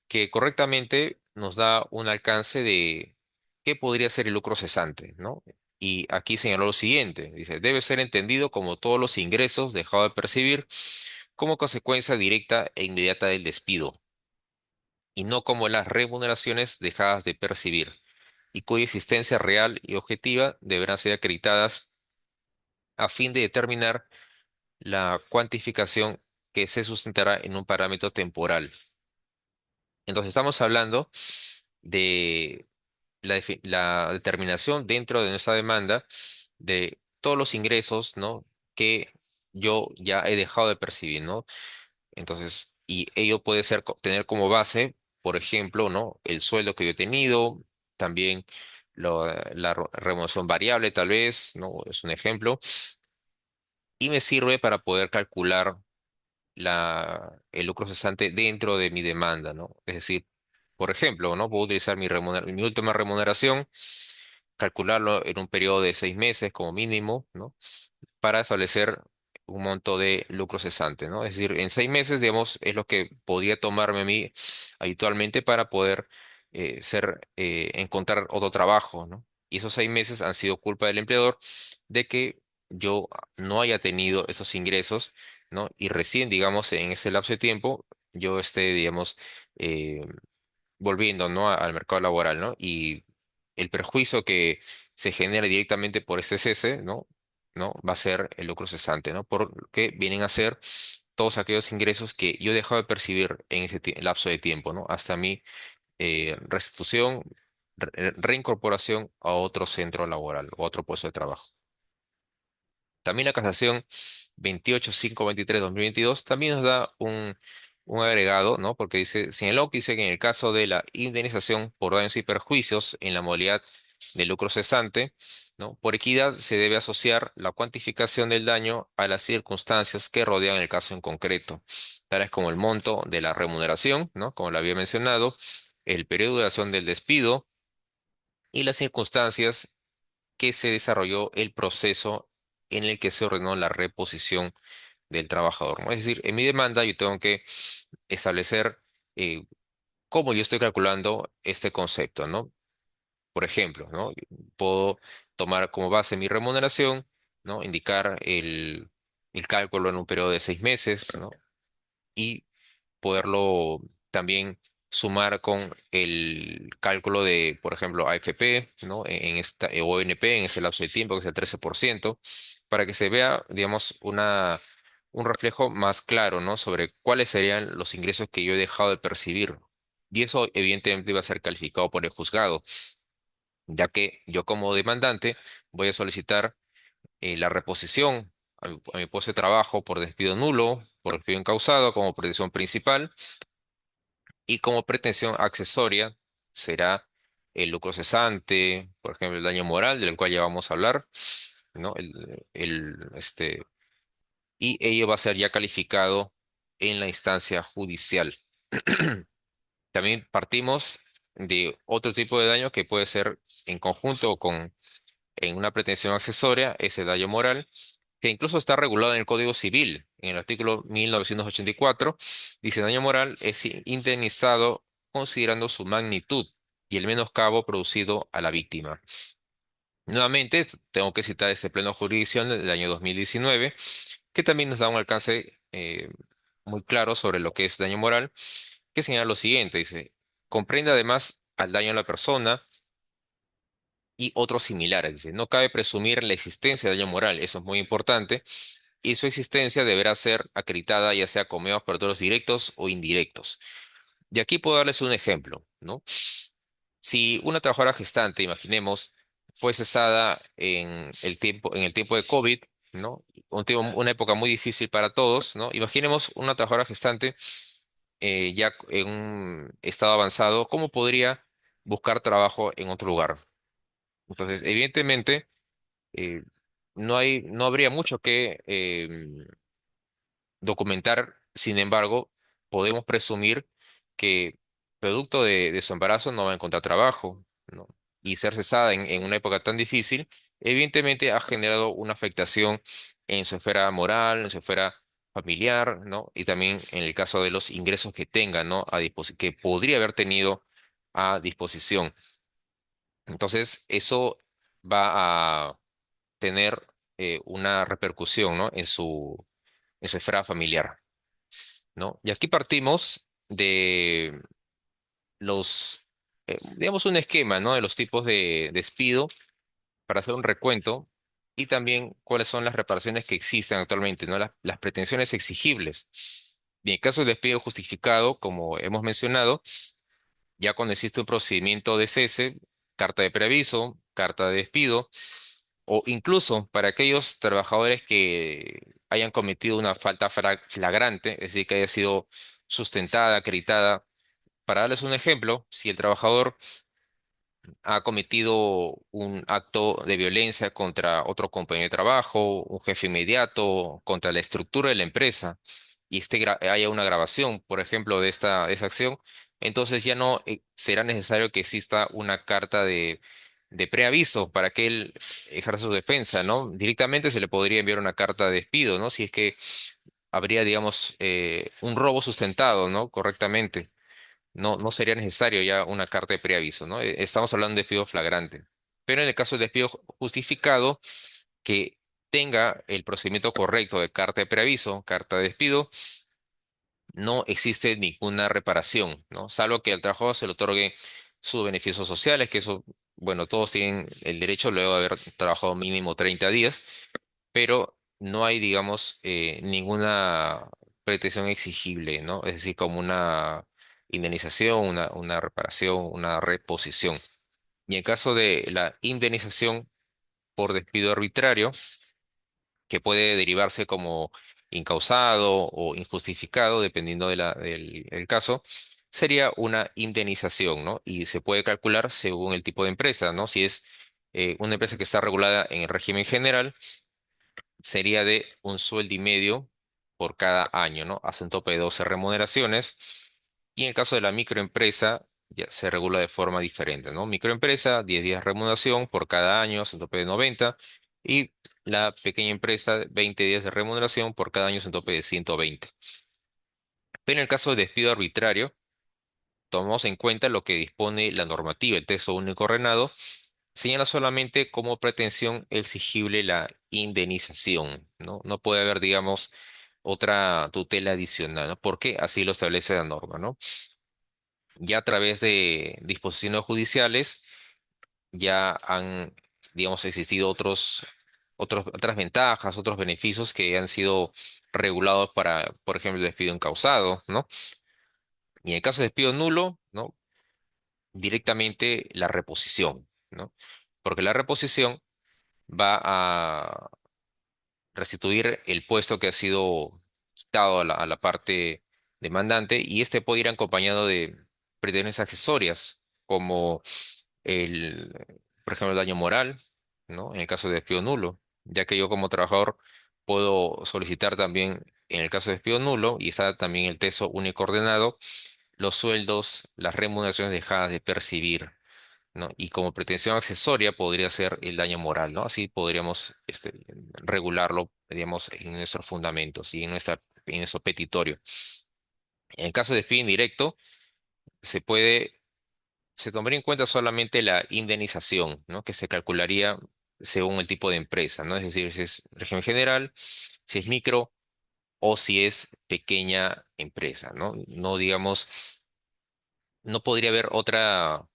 que correctamente nos da un alcance de qué podría ser el lucro cesante, ¿no? Y aquí señaló lo siguiente, dice, debe ser entendido como todos los ingresos dejados de percibir como consecuencia directa e inmediata del despido, y no como las remuneraciones dejadas de percibir, y cuya existencia real y objetiva deberán ser acreditadas a fin de determinar la cuantificación que se sustentará en un parámetro temporal. Entonces estamos hablando de la determinación dentro de nuestra demanda de todos los ingresos, ¿no? Que yo ya he dejado de percibir, ¿no? Entonces, y ello puede tener como base, por ejemplo, ¿no? El sueldo que yo he tenido, también la remuneración variable, tal vez, ¿no? Es un ejemplo. y me sirve para poder calcular el lucro cesante dentro de mi demanda, ¿no? Es decir, por ejemplo, ¿no? Puedo utilizar mi última remuneración, calcularlo en un periodo de 6 meses como mínimo, ¿no? Para establecer un monto de lucro cesante, ¿no? Es decir, en 6 meses, digamos, es lo que podría tomarme a mí habitualmente para poder encontrar otro trabajo, ¿no? Y esos 6 meses han sido culpa del empleador de que yo no haya tenido esos ingresos, ¿no? Y recién, digamos, en ese lapso de tiempo, yo esté, digamos, eh, volviendo, ¿no? Al mercado laboral, ¿no? Y el perjuicio que se genera directamente por este cese, ¿no? ¿No? Va a ser el lucro cesante, ¿no? Porque vienen a ser todos aquellos ingresos que yo he dejado de percibir en ese lapso de tiempo, ¿no? Hasta mi restitución, reincorporación a otro centro laboral o a otro puesto de trabajo. También la casación 28523-2022 también nos da un agregado, ¿no? Porque dice, señaló que dice que en el caso de la indemnización por daños y perjuicios en la modalidad de lucro cesante, ¿no? Por equidad se debe asociar la cuantificación del daño a las circunstancias que rodean el caso en concreto, tales como el monto de la remuneración, ¿no? Como lo había mencionado, el periodo de duración del despido y las circunstancias que se desarrolló el proceso en el que se ordenó la reposición del trabajador, ¿no? Es decir, en mi demanda yo tengo que establecer eh, cómo yo estoy calculando este concepto, ¿no? Por ejemplo, ¿no? Puedo tomar como base mi remuneración, ¿no? Indicar el cálculo en un periodo de 6 meses, ¿no? Y poderlo también sumar con el cálculo de, por ejemplo, AFP, ¿no? En esta, o ONP en ese lapso de tiempo, que es el 13%, para que se vea, digamos, un reflejo más claro, ¿no? Sobre cuáles serían los ingresos que yo he dejado de percibir. Y eso evidentemente va a ser calificado por el juzgado, ya que yo como demandante voy a solicitar la reposición a mi puesto de trabajo por despido nulo, por despido incausado como pretensión principal y como pretensión accesoria será el lucro cesante, por ejemplo, el daño moral del cual ya vamos a hablar, ¿no? Y ello va a ser ya calificado en la instancia judicial. También partimos de otro tipo de daño que puede ser en conjunto con en una pretensión accesoria, ese daño moral, que incluso está regulado en el Código Civil, en el artículo 1984, dice daño moral es indemnizado considerando su magnitud y el menoscabo producido a la víctima. Nuevamente, tengo que citar este pleno jurisdicción del año 2019, que también nos da un alcance muy claro sobre lo que es daño moral, que señala lo siguiente, dice, comprende además al daño a la persona, y otros similares. Dice, no cabe presumir la existencia de daño moral, eso es muy importante, y su existencia deberá ser acreditada ya sea con medios operatorios directos o indirectos. Y aquí puedo darles un ejemplo, ¿no? Si una trabajadora gestante, imaginemos, fue cesada en el tiempo de COVID, ¿no? Una época muy difícil para todos, ¿no? Imaginemos una trabajadora gestante ya en un estado avanzado, ¿cómo podría buscar trabajo en otro lugar? Entonces, evidentemente, eh, no habría mucho que documentar. Sin embargo, podemos presumir que producto de su embarazo no va a encontrar trabajo, ¿no? Y ser cesada en una época tan difícil, evidentemente ha generado una afectación en su esfera moral, en su esfera familiar, ¿no? Y también en el caso de los ingresos que tenga, ¿no? Que podría haber tenido a disposición. Entonces, eso va a tener una repercusión, ¿no? En su esfera familiar, ¿no? Y aquí partimos de digamos, un esquema, ¿no? De los tipos de despido para hacer un recuento y también cuáles son las reparaciones que existen actualmente, ¿no? Las pretensiones exigibles. Y en caso de despido justificado, como hemos mencionado, ya cuando existe un procedimiento de cese, carta de preaviso, carta de despido, o incluso para aquellos trabajadores que hayan cometido una falta flagrante, es decir, que haya sido sustentada, acreditada. Para darles un ejemplo, si el trabajador ha cometido un acto de violencia contra otro compañero de trabajo, un jefe inmediato, contra la estructura de la empresa, y haya una grabación, por ejemplo, de esa acción, entonces ya no será necesario que exista una carta de preaviso para que él ejerza su defensa, ¿no? Directamente se le podría enviar una carta de despido, ¿no? Si es que habría, digamos, un robo sustentado, ¿no? Correctamente. No sería necesario ya una carta de preaviso, ¿no? Estamos hablando de despido flagrante. Pero en el caso del despido justificado, que tenga el procedimiento correcto de carta de preaviso, carta de despido, no existe ninguna reparación, ¿no? Salvo que al trabajador se le otorgue sus beneficios sociales, que eso, bueno, todos tienen el derecho luego de haber trabajado mínimo 30 días, pero no hay, digamos, ninguna pretensión exigible, ¿no? Es decir, como una indemnización, una reparación, una reposición. Y en caso de la indemnización por despido arbitrario, que puede derivarse como incausado o injustificado, dependiendo del caso, sería una indemnización, ¿no? Y se puede calcular según el tipo de empresa, ¿no? Si es una empresa que está regulada en el régimen general, sería de un sueldo y medio por cada año, ¿no? Hasta un tope de 12 remuneraciones. Y en el caso de la microempresa, ya se regula de forma diferente, ¿no? Microempresa, 10 días de remuneración por cada año, hasta un tope de 90. Y la pequeña empresa, 20 días de remuneración por cada año, hasta un tope de 120. Pero en el caso de despido arbitrario, tomamos en cuenta lo que dispone la normativa, el texto único ordenado, señala solamente como pretensión exigible la indemnización, ¿no? No puede haber, digamos, otra tutela adicional, ¿no? Porque así lo establece la norma, ¿no? Ya a través de disposiciones judiciales ya han, digamos, existido otras ventajas, otros beneficios que han sido regulados para, por ejemplo, el despido encausado, ¿no? Y en el caso de despido nulo, ¿no? Directamente la reposición, ¿no? Porque la reposición va a restituir el puesto que ha sido quitado a la parte demandante y este puede ir acompañado de pretensiones accesorias como el, por ejemplo, el daño moral, ¿no? En el caso de despido nulo, ya que yo como trabajador puedo solicitar también, en el caso de despido nulo, y está también el texto único ordenado, los sueldos, las remuneraciones dejadas de percibir, ¿no? Y como pretensión accesoria podría ser el daño moral, ¿no? Así podríamos regularlo, digamos, en nuestros fundamentos y en nuestro petitorio. En el caso de despido indirecto, se puede, se tomaría en cuenta solamente la indemnización, ¿no? Que se calcularía según el tipo de empresa, ¿no? Es decir, si es régimen general, si es micro o si es pequeña empresa, ¿no? No digamos, no podría haber otra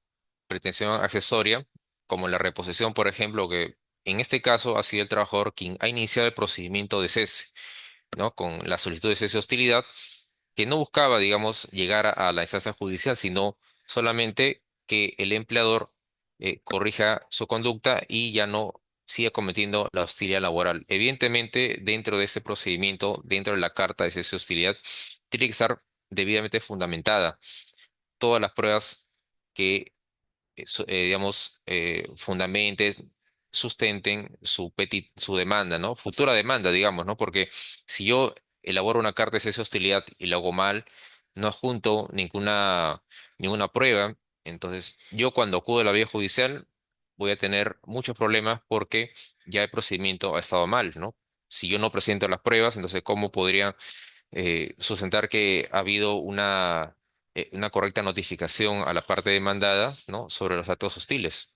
pretensión accesoria, como la reposición, por ejemplo, que en este caso ha sido el trabajador quien ha iniciado el procedimiento de cese, ¿no? Con la solicitud de cese de hostilidad, que no buscaba, digamos, llegar a la instancia judicial, sino solamente que el empleador corrija su conducta y ya no siga cometiendo la hostilidad laboral. Evidentemente, dentro de este procedimiento, dentro de la carta de cese de hostilidad, tiene que estar debidamente fundamentada todas las pruebas que digamos, fundamenten, sustenten su demanda, ¿no? Futura demanda, digamos, ¿no? Porque si yo elaboro una carta de cese de hostilidad y lo hago mal, no adjunto ninguna prueba, entonces yo cuando acudo a la vía judicial voy a tener muchos problemas porque ya el procedimiento ha estado mal, ¿no? Si yo no presento las pruebas, entonces ¿cómo podría sustentar que ha habido una correcta notificación a la parte demandada, ¿no? Sobre los actos hostiles?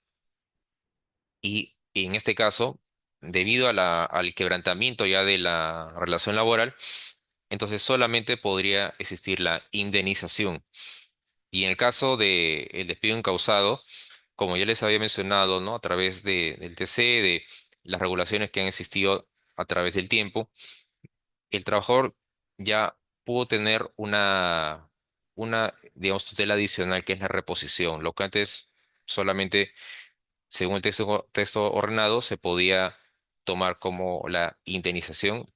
Y en este caso, debido al quebrantamiento ya de la relación laboral, entonces solamente podría existir la indemnización. Y en el caso del despido incausado, como ya les había mencionado, ¿no? A través del TC, de las regulaciones que han existido a través del tiempo, el trabajador ya pudo tener digamos, tutela adicional que es la reposición, lo que antes solamente, según el texto ordenado, se podía tomar como la indemnización,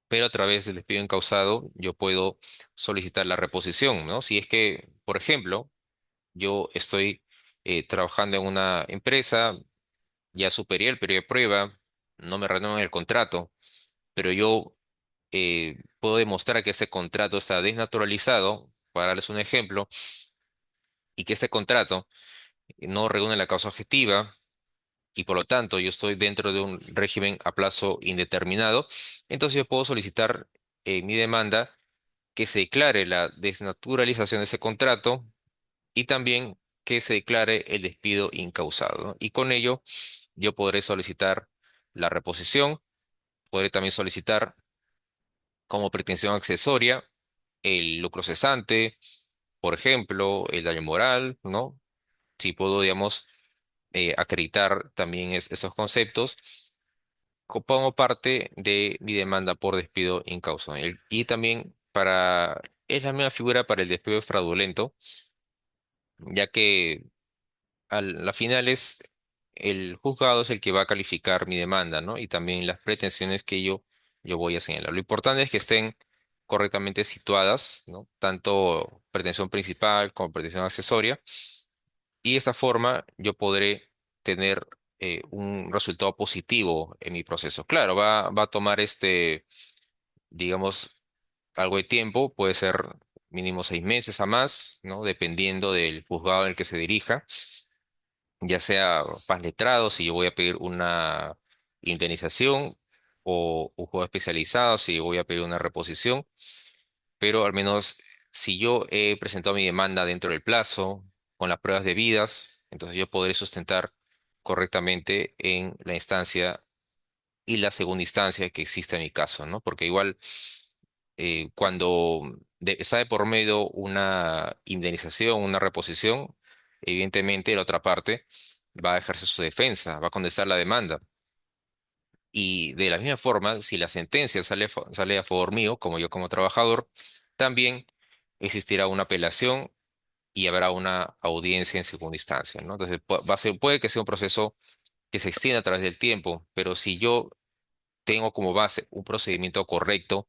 pero a través del despido incausado yo puedo solicitar la reposición, ¿no? Si es que, por ejemplo, yo estoy trabajando en una empresa, ya superé el periodo de prueba, no me renuevan el contrato, pero yo puedo demostrar que este contrato está desnaturalizado, para darles un ejemplo, y que este contrato no reúne la causa objetiva, y por lo tanto yo estoy dentro de un régimen a plazo indeterminado, entonces yo puedo solicitar mi demanda que se declare la desnaturalización de ese contrato y también que se declare el despido incausado, ¿no? Y con ello yo podré solicitar la reposición, podré también solicitar como pretensión accesoria el lucro cesante, por ejemplo, el daño moral, ¿no? Si puedo, digamos, acreditar también esos conceptos como parte de mi demanda por despido incausado. Y también es la misma figura para el despido fraudulento, ya que la final es el juzgado es el que va a calificar mi demanda, ¿no? Y también las pretensiones que yo voy a señalar. Lo importante es que estén correctamente situadas, ¿no? Tanto pretensión principal como pretensión accesoria. Y de esta forma yo podré tener un resultado positivo en mi proceso. Claro, va a tomar digamos, algo de tiempo, puede ser mínimo 6 meses a más, ¿no? Dependiendo del juzgado en el que se dirija, ya sea paz letrado, si yo voy a pedir una indemnización, o un juego especializado, si voy a pedir una reposición, pero al menos si yo he presentado mi demanda dentro del plazo, con las pruebas debidas, entonces yo podré sustentar correctamente en la instancia y la segunda instancia que existe en mi caso, ¿no? Porque igual cuando está de por medio una indemnización, una reposición, evidentemente la otra parte va a ejercer su defensa, va a contestar la demanda. Y de la misma forma, si la sentencia sale a favor mío, como yo como trabajador, también existirá una apelación y habrá una audiencia en segunda instancia, ¿no? Entonces, puede que sea un proceso que se extienda a través del tiempo, pero si yo tengo como base un procedimiento correcto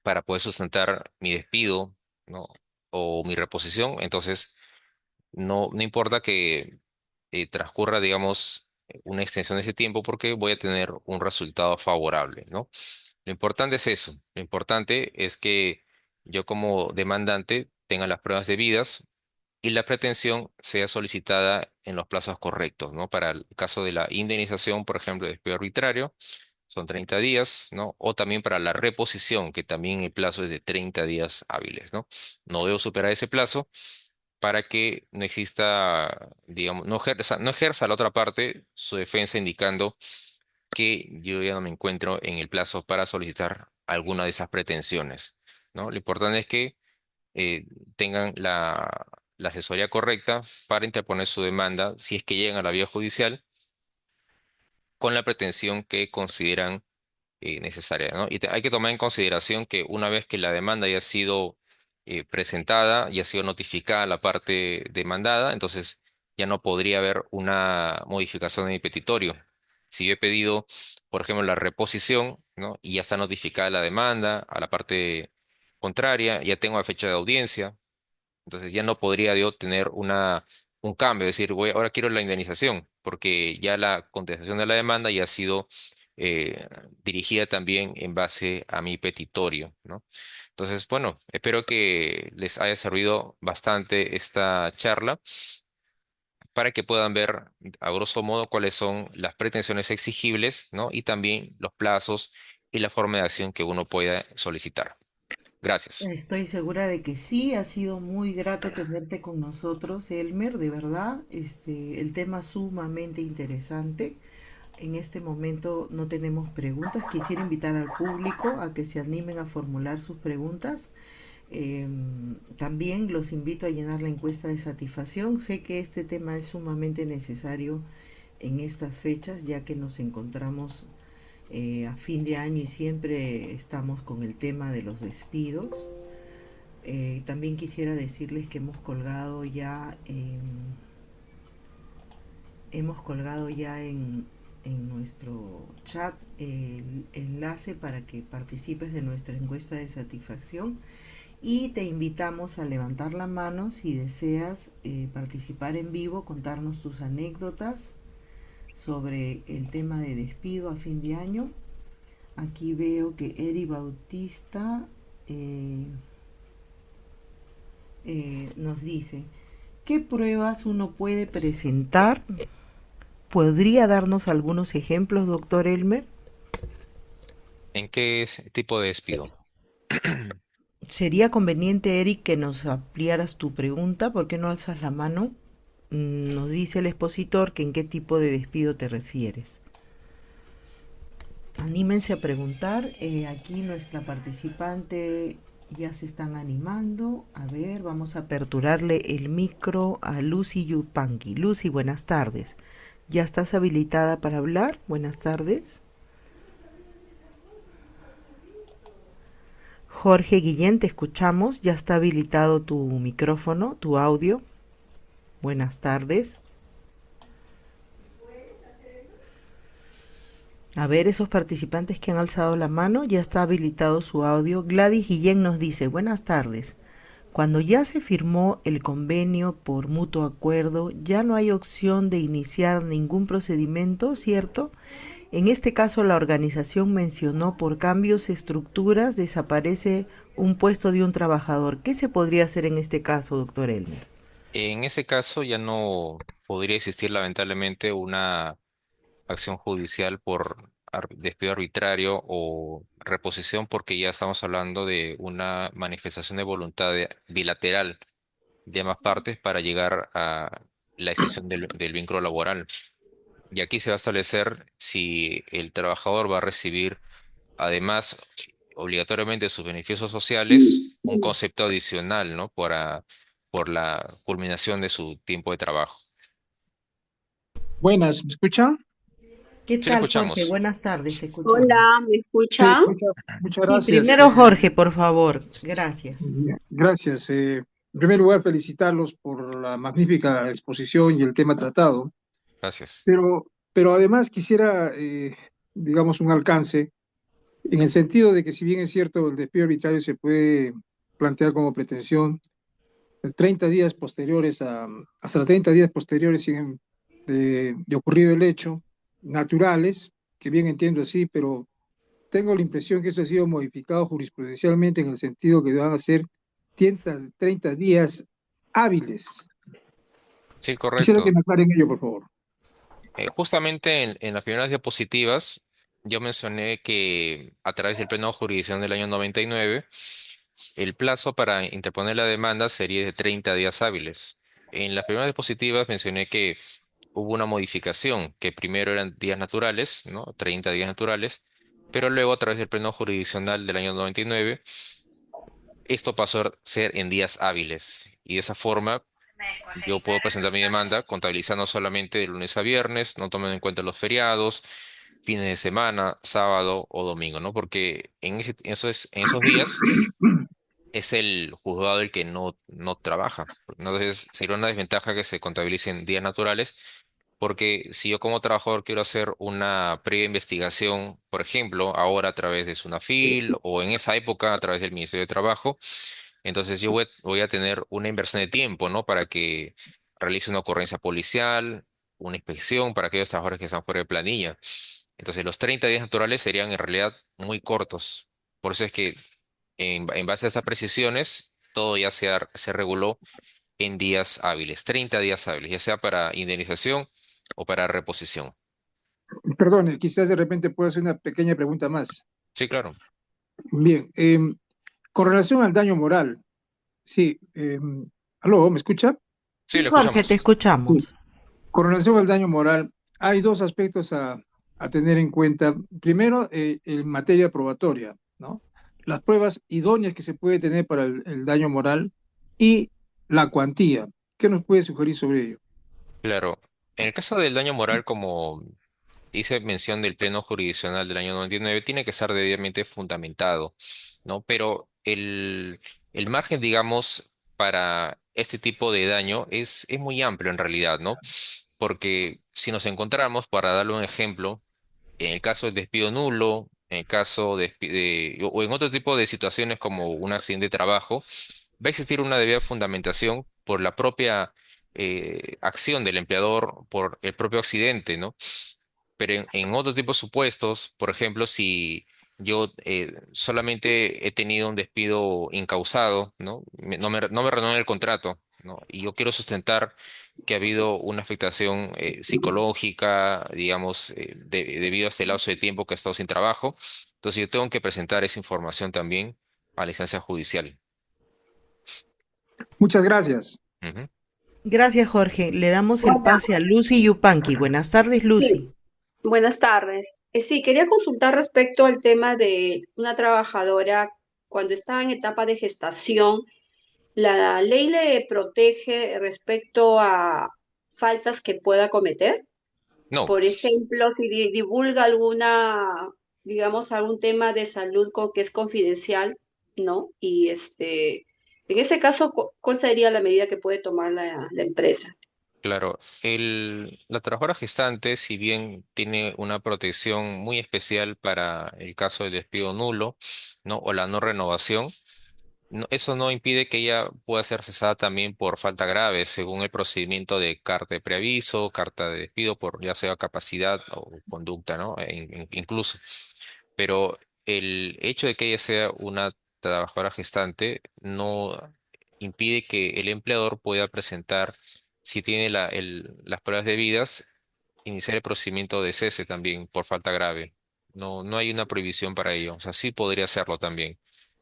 para poder sustentar mi despido, ¿no? O mi reposición, entonces no importa que transcurra, digamos, una extensión de ese tiempo porque voy a tener un resultado favorable, ¿no? Lo importante es eso. Lo importante es que yo como demandante tenga las pruebas debidas y la pretensión sea solicitada en los plazos correctos, ¿no? Para el caso de la indemnización, por ejemplo, de despido arbitrario, son 30 días, ¿no? O también para la reposición, que también el plazo es de 30 días hábiles, ¿no? No debo superar ese plazo para que no exista, digamos, no ejerza la otra parte su defensa indicando que yo ya no me encuentro en el plazo para solicitar alguna de esas pretensiones, ¿no? Lo importante es que eh, tengan la asesoría correcta para interponer su demanda si es que llegan a la vía judicial con la pretensión que consideran necesaria, ¿no? Y hay que tomar en consideración que una vez que la demanda ya ha sido presentada y ha sido notificada a la parte demandada, entonces ya no podría haber una modificación de mi petitorio. Si yo he pedido, por ejemplo, la reposición, ¿no? Y ya está notificada la demanda a la parte contraria, ya tengo la fecha de audiencia, entonces ya no podría yo tener un cambio, decir, ahora quiero la indemnización, porque ya la contestación de la demanda ya ha sido eh, dirigida también en base a mi petitorio, ¿no? Entonces, bueno, espero que les haya servido bastante esta charla para que puedan ver a grosso modo cuáles son las pretensiones exigibles, ¿no? Y también los plazos y la forma de acción que uno pueda solicitar. Gracias. Estoy segura de que sí, ha sido muy grato tenerte con nosotros, Elmer, de verdad. El tema sumamente interesante. En este momento no tenemos preguntas. Quisiera invitar al público a que se animen a formular sus preguntas. También los invito a llenar la encuesta de satisfacción. Sé que este tema es sumamente necesario en estas fechas, ya que nos encontramos a fin de año y siempre estamos con el tema de los despidos. También quisiera decirles que hemos colgado ya en nuestro chat el enlace para que participes de nuestra encuesta de satisfacción y te invitamos a levantar la mano si deseas participar en vivo, contarnos tus anécdotas sobre el tema de despido a fin de año. Aquí veo que Eri Bautista nos dice, ¿qué pruebas uno puede presentar? ¿Podría darnos algunos ejemplos, doctor Elmer? ¿En qué tipo de despido? Sería conveniente, Eric, que nos ampliaras tu pregunta. ¿Por qué no alzas la mano? Nos dice el expositor que en qué tipo de despido te refieres. Anímense a preguntar. Aquí nuestra participante ya se están animando. A ver, vamos a aperturarle el micro a Lucy Yupanqui. Lucy, buenas tardes. ¿Ya estás habilitada para hablar? Buenas tardes. Jorge Guillén, te escuchamos. Ya está habilitado tu micrófono, tu audio. Buenas tardes. A ver, esos participantes que han alzado la mano, ya está habilitado su audio. Gladys Guillén nos dice, buenas tardes. Cuando ya se firmó el convenio por mutuo acuerdo, ya no hay opción de iniciar ningún procedimiento, ¿cierto? En este caso, la organización mencionó por cambios de estructuras desaparece un puesto de un trabajador. ¿Qué se podría hacer en este caso, doctor Elmer? En ese caso ya no podría existir lamentablemente una acción judicial por despido arbitrario o reposición porque ya estamos hablando de una manifestación de voluntad bilateral de ambas partes para llegar a la extinción del vínculo laboral. Y aquí se va a establecer si el trabajador va a recibir, además, obligatoriamente sus beneficios sociales, un concepto adicional, ¿no? Por la culminación de su tiempo de trabajo. Buenas, ¿me escucha? ¿Qué Sí, le tal, Jorge? escuchamos. Buenas tardes, te escuchamos. Hola, ¿me Sí, escucha? muchas Sí, gracias. primero Jorge, por favor. Gracias. Gracias. En primer lugar, felicitarlos por la magnífica exposición y el tema tratado, Gracias. pero además quisiera, digamos, un alcance en el sentido de que si bien es cierto, el despido arbitrario se puede plantear como pretensión 30 días posteriores hasta 30 días posteriores siguen de ocurrido el hecho, naturales, que bien entiendo así, pero tengo la impresión que eso ha sido modificado jurisprudencialmente en el sentido que van a ser 30 días hábiles. Sí, Quisiera que correcto. me aclaren ello, por favor. Justamente en las primeras diapositivas, yo mencioné que a través del Pleno de Jurisdicción del año 99, el plazo para interponer la demanda sería de 30 días hábiles. En las primeras diapositivas mencioné que hubo una modificación, que primero eran días naturales, ¿no? 30 días naturales, pero luego a través del Pleno Jurisdiccional del año 99, esto pasó a ser en días hábiles. Y de esa forma yo puedo presentar mi demanda contabilizando solamente de lunes a viernes, no tomando en cuenta los feriados, fines de semana, sábado o domingo, ¿no? Porque en esos días es el juzgado el que no trabaja. Entonces, sería una desventaja que se contabilicen días naturales, porque si yo como trabajador quiero hacer una previa investigación, por ejemplo, ahora a través de Sunafil o en esa época a través del Ministerio de Trabajo, entonces voy a tener una inversión de tiempo, ¿no? Para que realice una ocurrencia policial, una inspección para aquellos trabajadores que están fuera de planilla. Entonces, los 30 días naturales serían en realidad muy cortos. Por eso es que en base a estas precisiones, todo ya se reguló en días hábiles, 30 días hábiles, ya sea para indemnización o para reposición. Perdone, quizás de repente puedo hacer una pequeña pregunta más. Sí, claro. Bien, con relación al daño moral, sí, ¿aló, me escucha? Sí, Sí, lo Jorge, te escuchamos. escuchamos. Sí. Con relación al daño moral, hay dos aspectos a tener en cuenta. Primero, en materia probatoria, ¿no? Las pruebas idóneas que se puede tener para el daño moral y la cuantía. ¿Qué nos puede sugerir sobre ello? Claro. En el caso del daño moral, como hice mención del pleno jurisdiccional del año 99, tiene que estar debidamente fundamentado, ¿no? Pero el margen, digamos, para este tipo de daño es muy amplio en realidad, ¿no? Porque si nos encontramos, para darle un ejemplo, en el caso del despido nulo en el caso o en otro tipo de situaciones como un accidente de trabajo, va a existir una debida fundamentación por la propia acción del empleador, por el propio accidente, ¿no? Pero en otro tipo de supuestos, por ejemplo, si yo solamente he tenido un despido incausado, ¿no? No me renuevan el contrato, ¿no? Y yo quiero sustentar que ha habido una afectación psicológica, digamos, debido a este lapso de tiempo que he estado sin trabajo. Entonces yo tengo que presentar esa información también a la instancia judicial. Muchas gracias. Ujú. Gracias, Jorge. Le damos el Hola, pase a Lucy Yupanqui. Buenas tardes, sí, Lucy. buenas tardes. Sí, quería consultar respecto al tema de una trabajadora cuando está en etapa de gestación. ¿La ley le protege respecto a faltas que pueda cometer? No. Por ejemplo, si divulga alguna, digamos, algún tema de salud que es confidencial, ¿no? Y en ese caso, ¿cuál sería la medida que puede tomar la empresa? Claro, la trabajadora gestante, si bien tiene una protección muy especial para el caso del despido nulo, ¿no? O la no renovación, eso no impide que ella pueda ser cesada también por falta grave, según el procedimiento de carta de preaviso, carta de despido por ya sea capacidad o conducta, ¿no? Incluso. Pero el hecho de que ella sea una trabajadora gestante no impide que el empleador pueda presentar, si tiene las pruebas debidas, iniciar el procedimiento de cese también por falta grave. No hay una prohibición para ello. O sea, sí podría hacerlo también.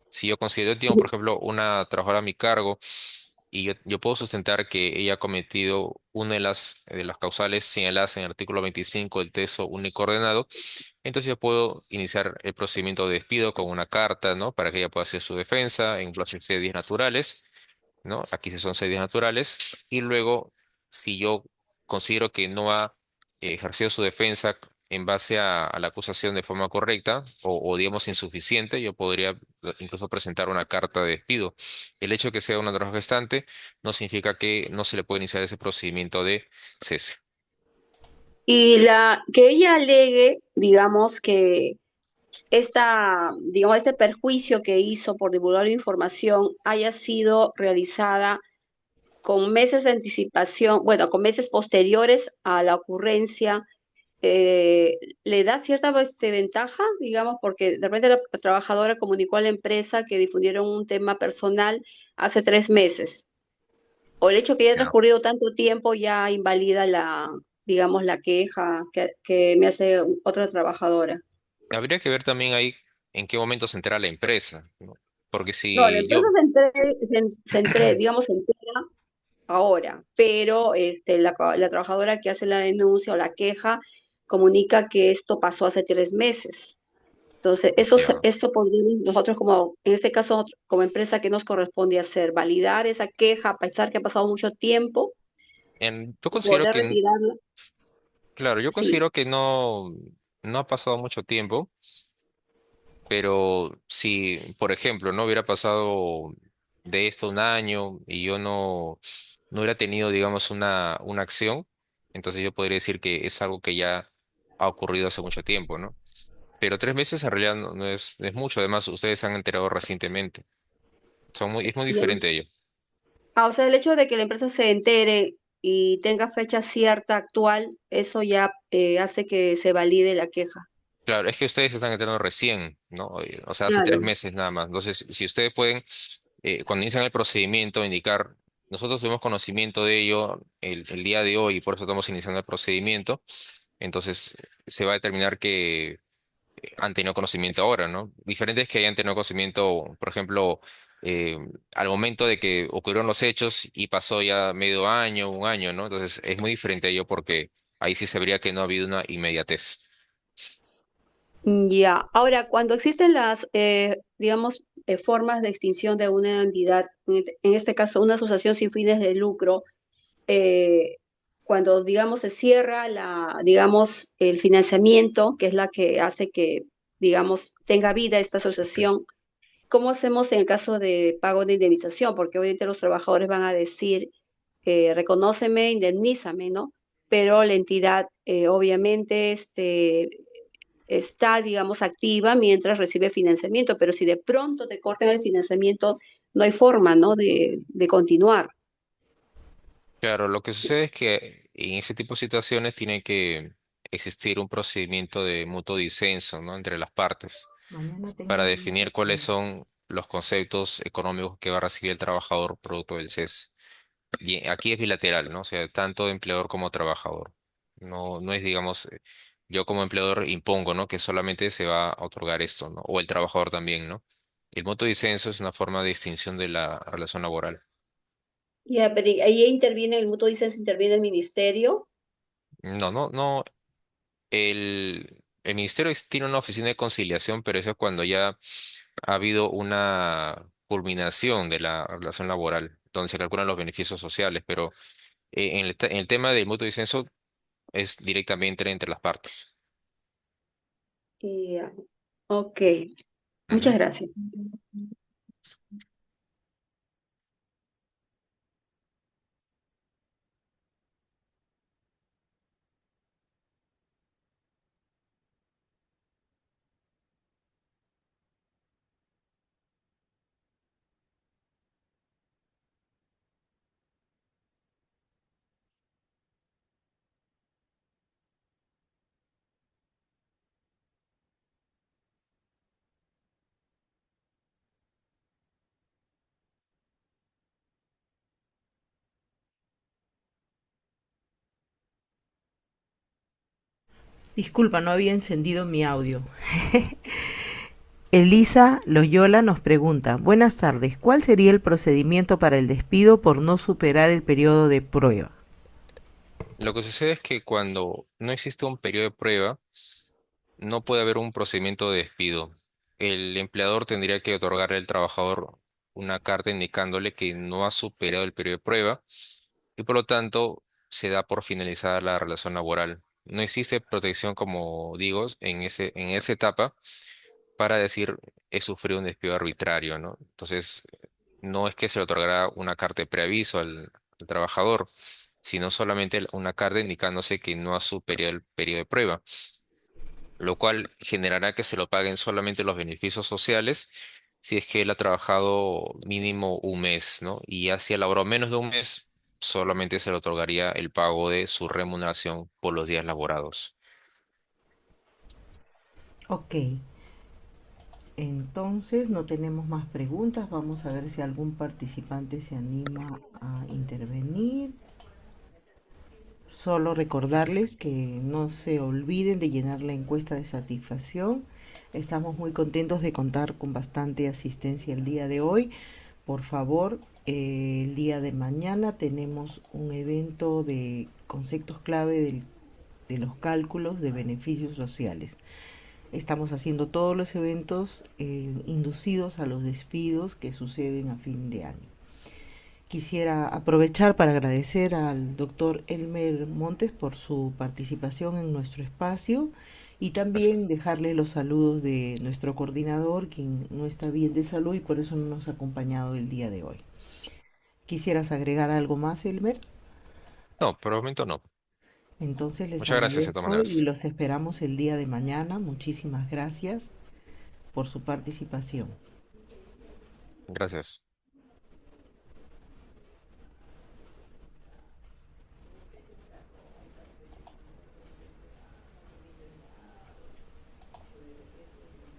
Si yo considero, tengo, por ejemplo, una trabajadora a mi cargo y yo puedo sustentar que ella ha cometido una de las causales señaladas en el artículo 25 del texto único ordenado, entonces yo puedo iniciar el procedimiento de despido con una carta, ¿no? Para que ella pueda hacer su defensa en los 6 días naturales, ¿no? Aquí sí son 6 días naturales. Y luego, si yo considero que no ha ejercido su defensa en base a la acusación de forma correcta o, digamos insuficiente, yo podría incluso presentar una carta de despido. El hecho de que sea una trabajo gestante no significa que no se le puede iniciar ese procedimiento de cese. Y que ella alegue, digamos, que digamos, este perjuicio que hizo por divulgar información haya sido realizada con meses de anticipación, bueno, con meses posteriores a la ocurrencia, le da cierta ventaja, digamos, porque de repente la trabajadora comunicó a la empresa que difundieron un tema personal hace 3 meses, o el hecho que haya Ya. transcurrido tanto tiempo ya invalida digamos, la queja que me hace otra trabajadora. Habría que ver también ahí en qué momento se entera la empresa, ¿no? Porque No, la si empresa yo, digamos, se entera ahora, pero la trabajadora que hace la denuncia o la queja comunica que esto pasó hace 3 meses. Entonces, ya. esto podríamos nosotros como, en este caso, como empresa, ¿qué nos corresponde hacer? Validar esa queja, a pesar que ha pasado mucho tiempo, Yo y considero poder que, retirarla. claro, yo Sí, considero que no ha pasado mucho tiempo, pero si, por ejemplo, no hubiera pasado de esto un año y yo no hubiera tenido, digamos, una acción, entonces yo podría decir que es algo que ya ha ocurrido hace mucho tiempo, ¿no? Pero 3 meses en realidad no es mucho, además ustedes se han enterado recientemente. Es muy ya. diferente ello. O sea, el hecho de que la empresa se entere y tenga fecha cierta actual, eso ya hace que se valide la queja. Claro, es que ustedes se están enterando recién, ¿no? O sea, hace tres Claro. meses nada más. Entonces, si ustedes pueden, cuando inician el procedimiento, indicar, nosotros tuvimos conocimiento de ello el día de hoy y por eso estamos iniciando el procedimiento, entonces se va a determinar que han tenido conocimiento ahora, ¿no? Diferente es que hayan tenido conocimiento, por ejemplo, eh, al momento de que ocurrieron los hechos y pasó ya medio año, un año, ¿no? Entonces, es muy diferente a ello porque ahí sí se vería que no ha habido una inmediatez. Ya. Ahora, cuando existen las, digamos, formas de extinción de una entidad, en este caso una asociación sin fines de lucro, eh, cuando, digamos, se cierra digamos, el financiamiento, que es la que hace que, digamos, tenga vida esta asociación, ¿cómo hacemos en el caso de pago de indemnización? Porque obviamente los trabajadores van a decir, reconóceme, indemnízame, ¿no? Pero la entidad, obviamente, está, digamos, activa mientras recibe financiamiento, pero si de pronto te cortan el financiamiento, no hay forma, ¿no? De continuar. Claro, lo que sucede es que en ese tipo de situaciones tiene que existir un procedimiento de mutuo disenso, ¿no? Entre las partes Mañana para tengo una definir cuáles son los conceptos económicos que va a recibir el trabajador producto del cese. Y aquí es bilateral, ¿no? O sea, tanto empleador como trabajador. No, no es, digamos, yo como empleador impongo, ¿no? Que solamente se va a otorgar esto, ¿no? O el trabajador también, ¿no? El mutuo disenso es una forma de extinción de la relación laboral. Ya, pero ahí interviene el mutuo disenso, interviene el ministerio. No, no, no. El ministerio tiene una oficina de conciliación, pero eso es cuando ya ha habido una culminación de la relación laboral, donde se calculan los beneficios sociales, pero en el tema del mutuo disenso es directamente entre las partes. Ya, ok, muchas Ujú. gracias. Disculpa, no había encendido mi audio. Elisa Loyola nos pregunta, buenas tardes, ¿cuál sería el procedimiento para el despido por no superar el periodo de prueba? Lo que sucede es que cuando no existe un periodo de prueba, no puede haber un procedimiento de despido. El empleador tendría que otorgarle al trabajador una carta indicándole que no ha superado el periodo de prueba y por lo tanto se da por finalizada la relación laboral. No existe protección, como digo, en esa etapa para decir he sufrido un despido arbitrario, ¿no? Entonces, no es que se le otorgará una carta de preaviso al trabajador, sino solamente una carta indicándose que no ha superado el periodo de prueba, lo cual generará que se lo paguen solamente los beneficios sociales si es que él ha trabajado mínimo un mes, ¿no? Y ya si elaboró menos de un mes, solamente se le otorgaría el pago de su remuneración por los días laborados. Ok, entonces no tenemos más preguntas. Vamos a ver si algún participante se anima a intervenir. Solo recordarles que no se olviden de llenar la encuesta de satisfacción. Estamos muy contentos de contar con bastante asistencia el día de hoy. Por favor, el día de mañana tenemos un evento de conceptos clave de los cálculos de beneficios sociales. Estamos haciendo todos los eventos inducidos a los despidos que suceden a fin de año. Quisiera aprovechar para agradecer al doctor Elmer Montes por su participación en nuestro espacio y también Gracias. dejarle los saludos de nuestro coordinador, quien no está bien de salud y por eso no nos ha acompañado el día de hoy. ¿Quisieras agregar algo más, Elmer? No, por el momento no. Entonces les Muchas gracias de todas agradezco y maneras. los esperamos el día de mañana. Muchísimas gracias por su participación. Gracias.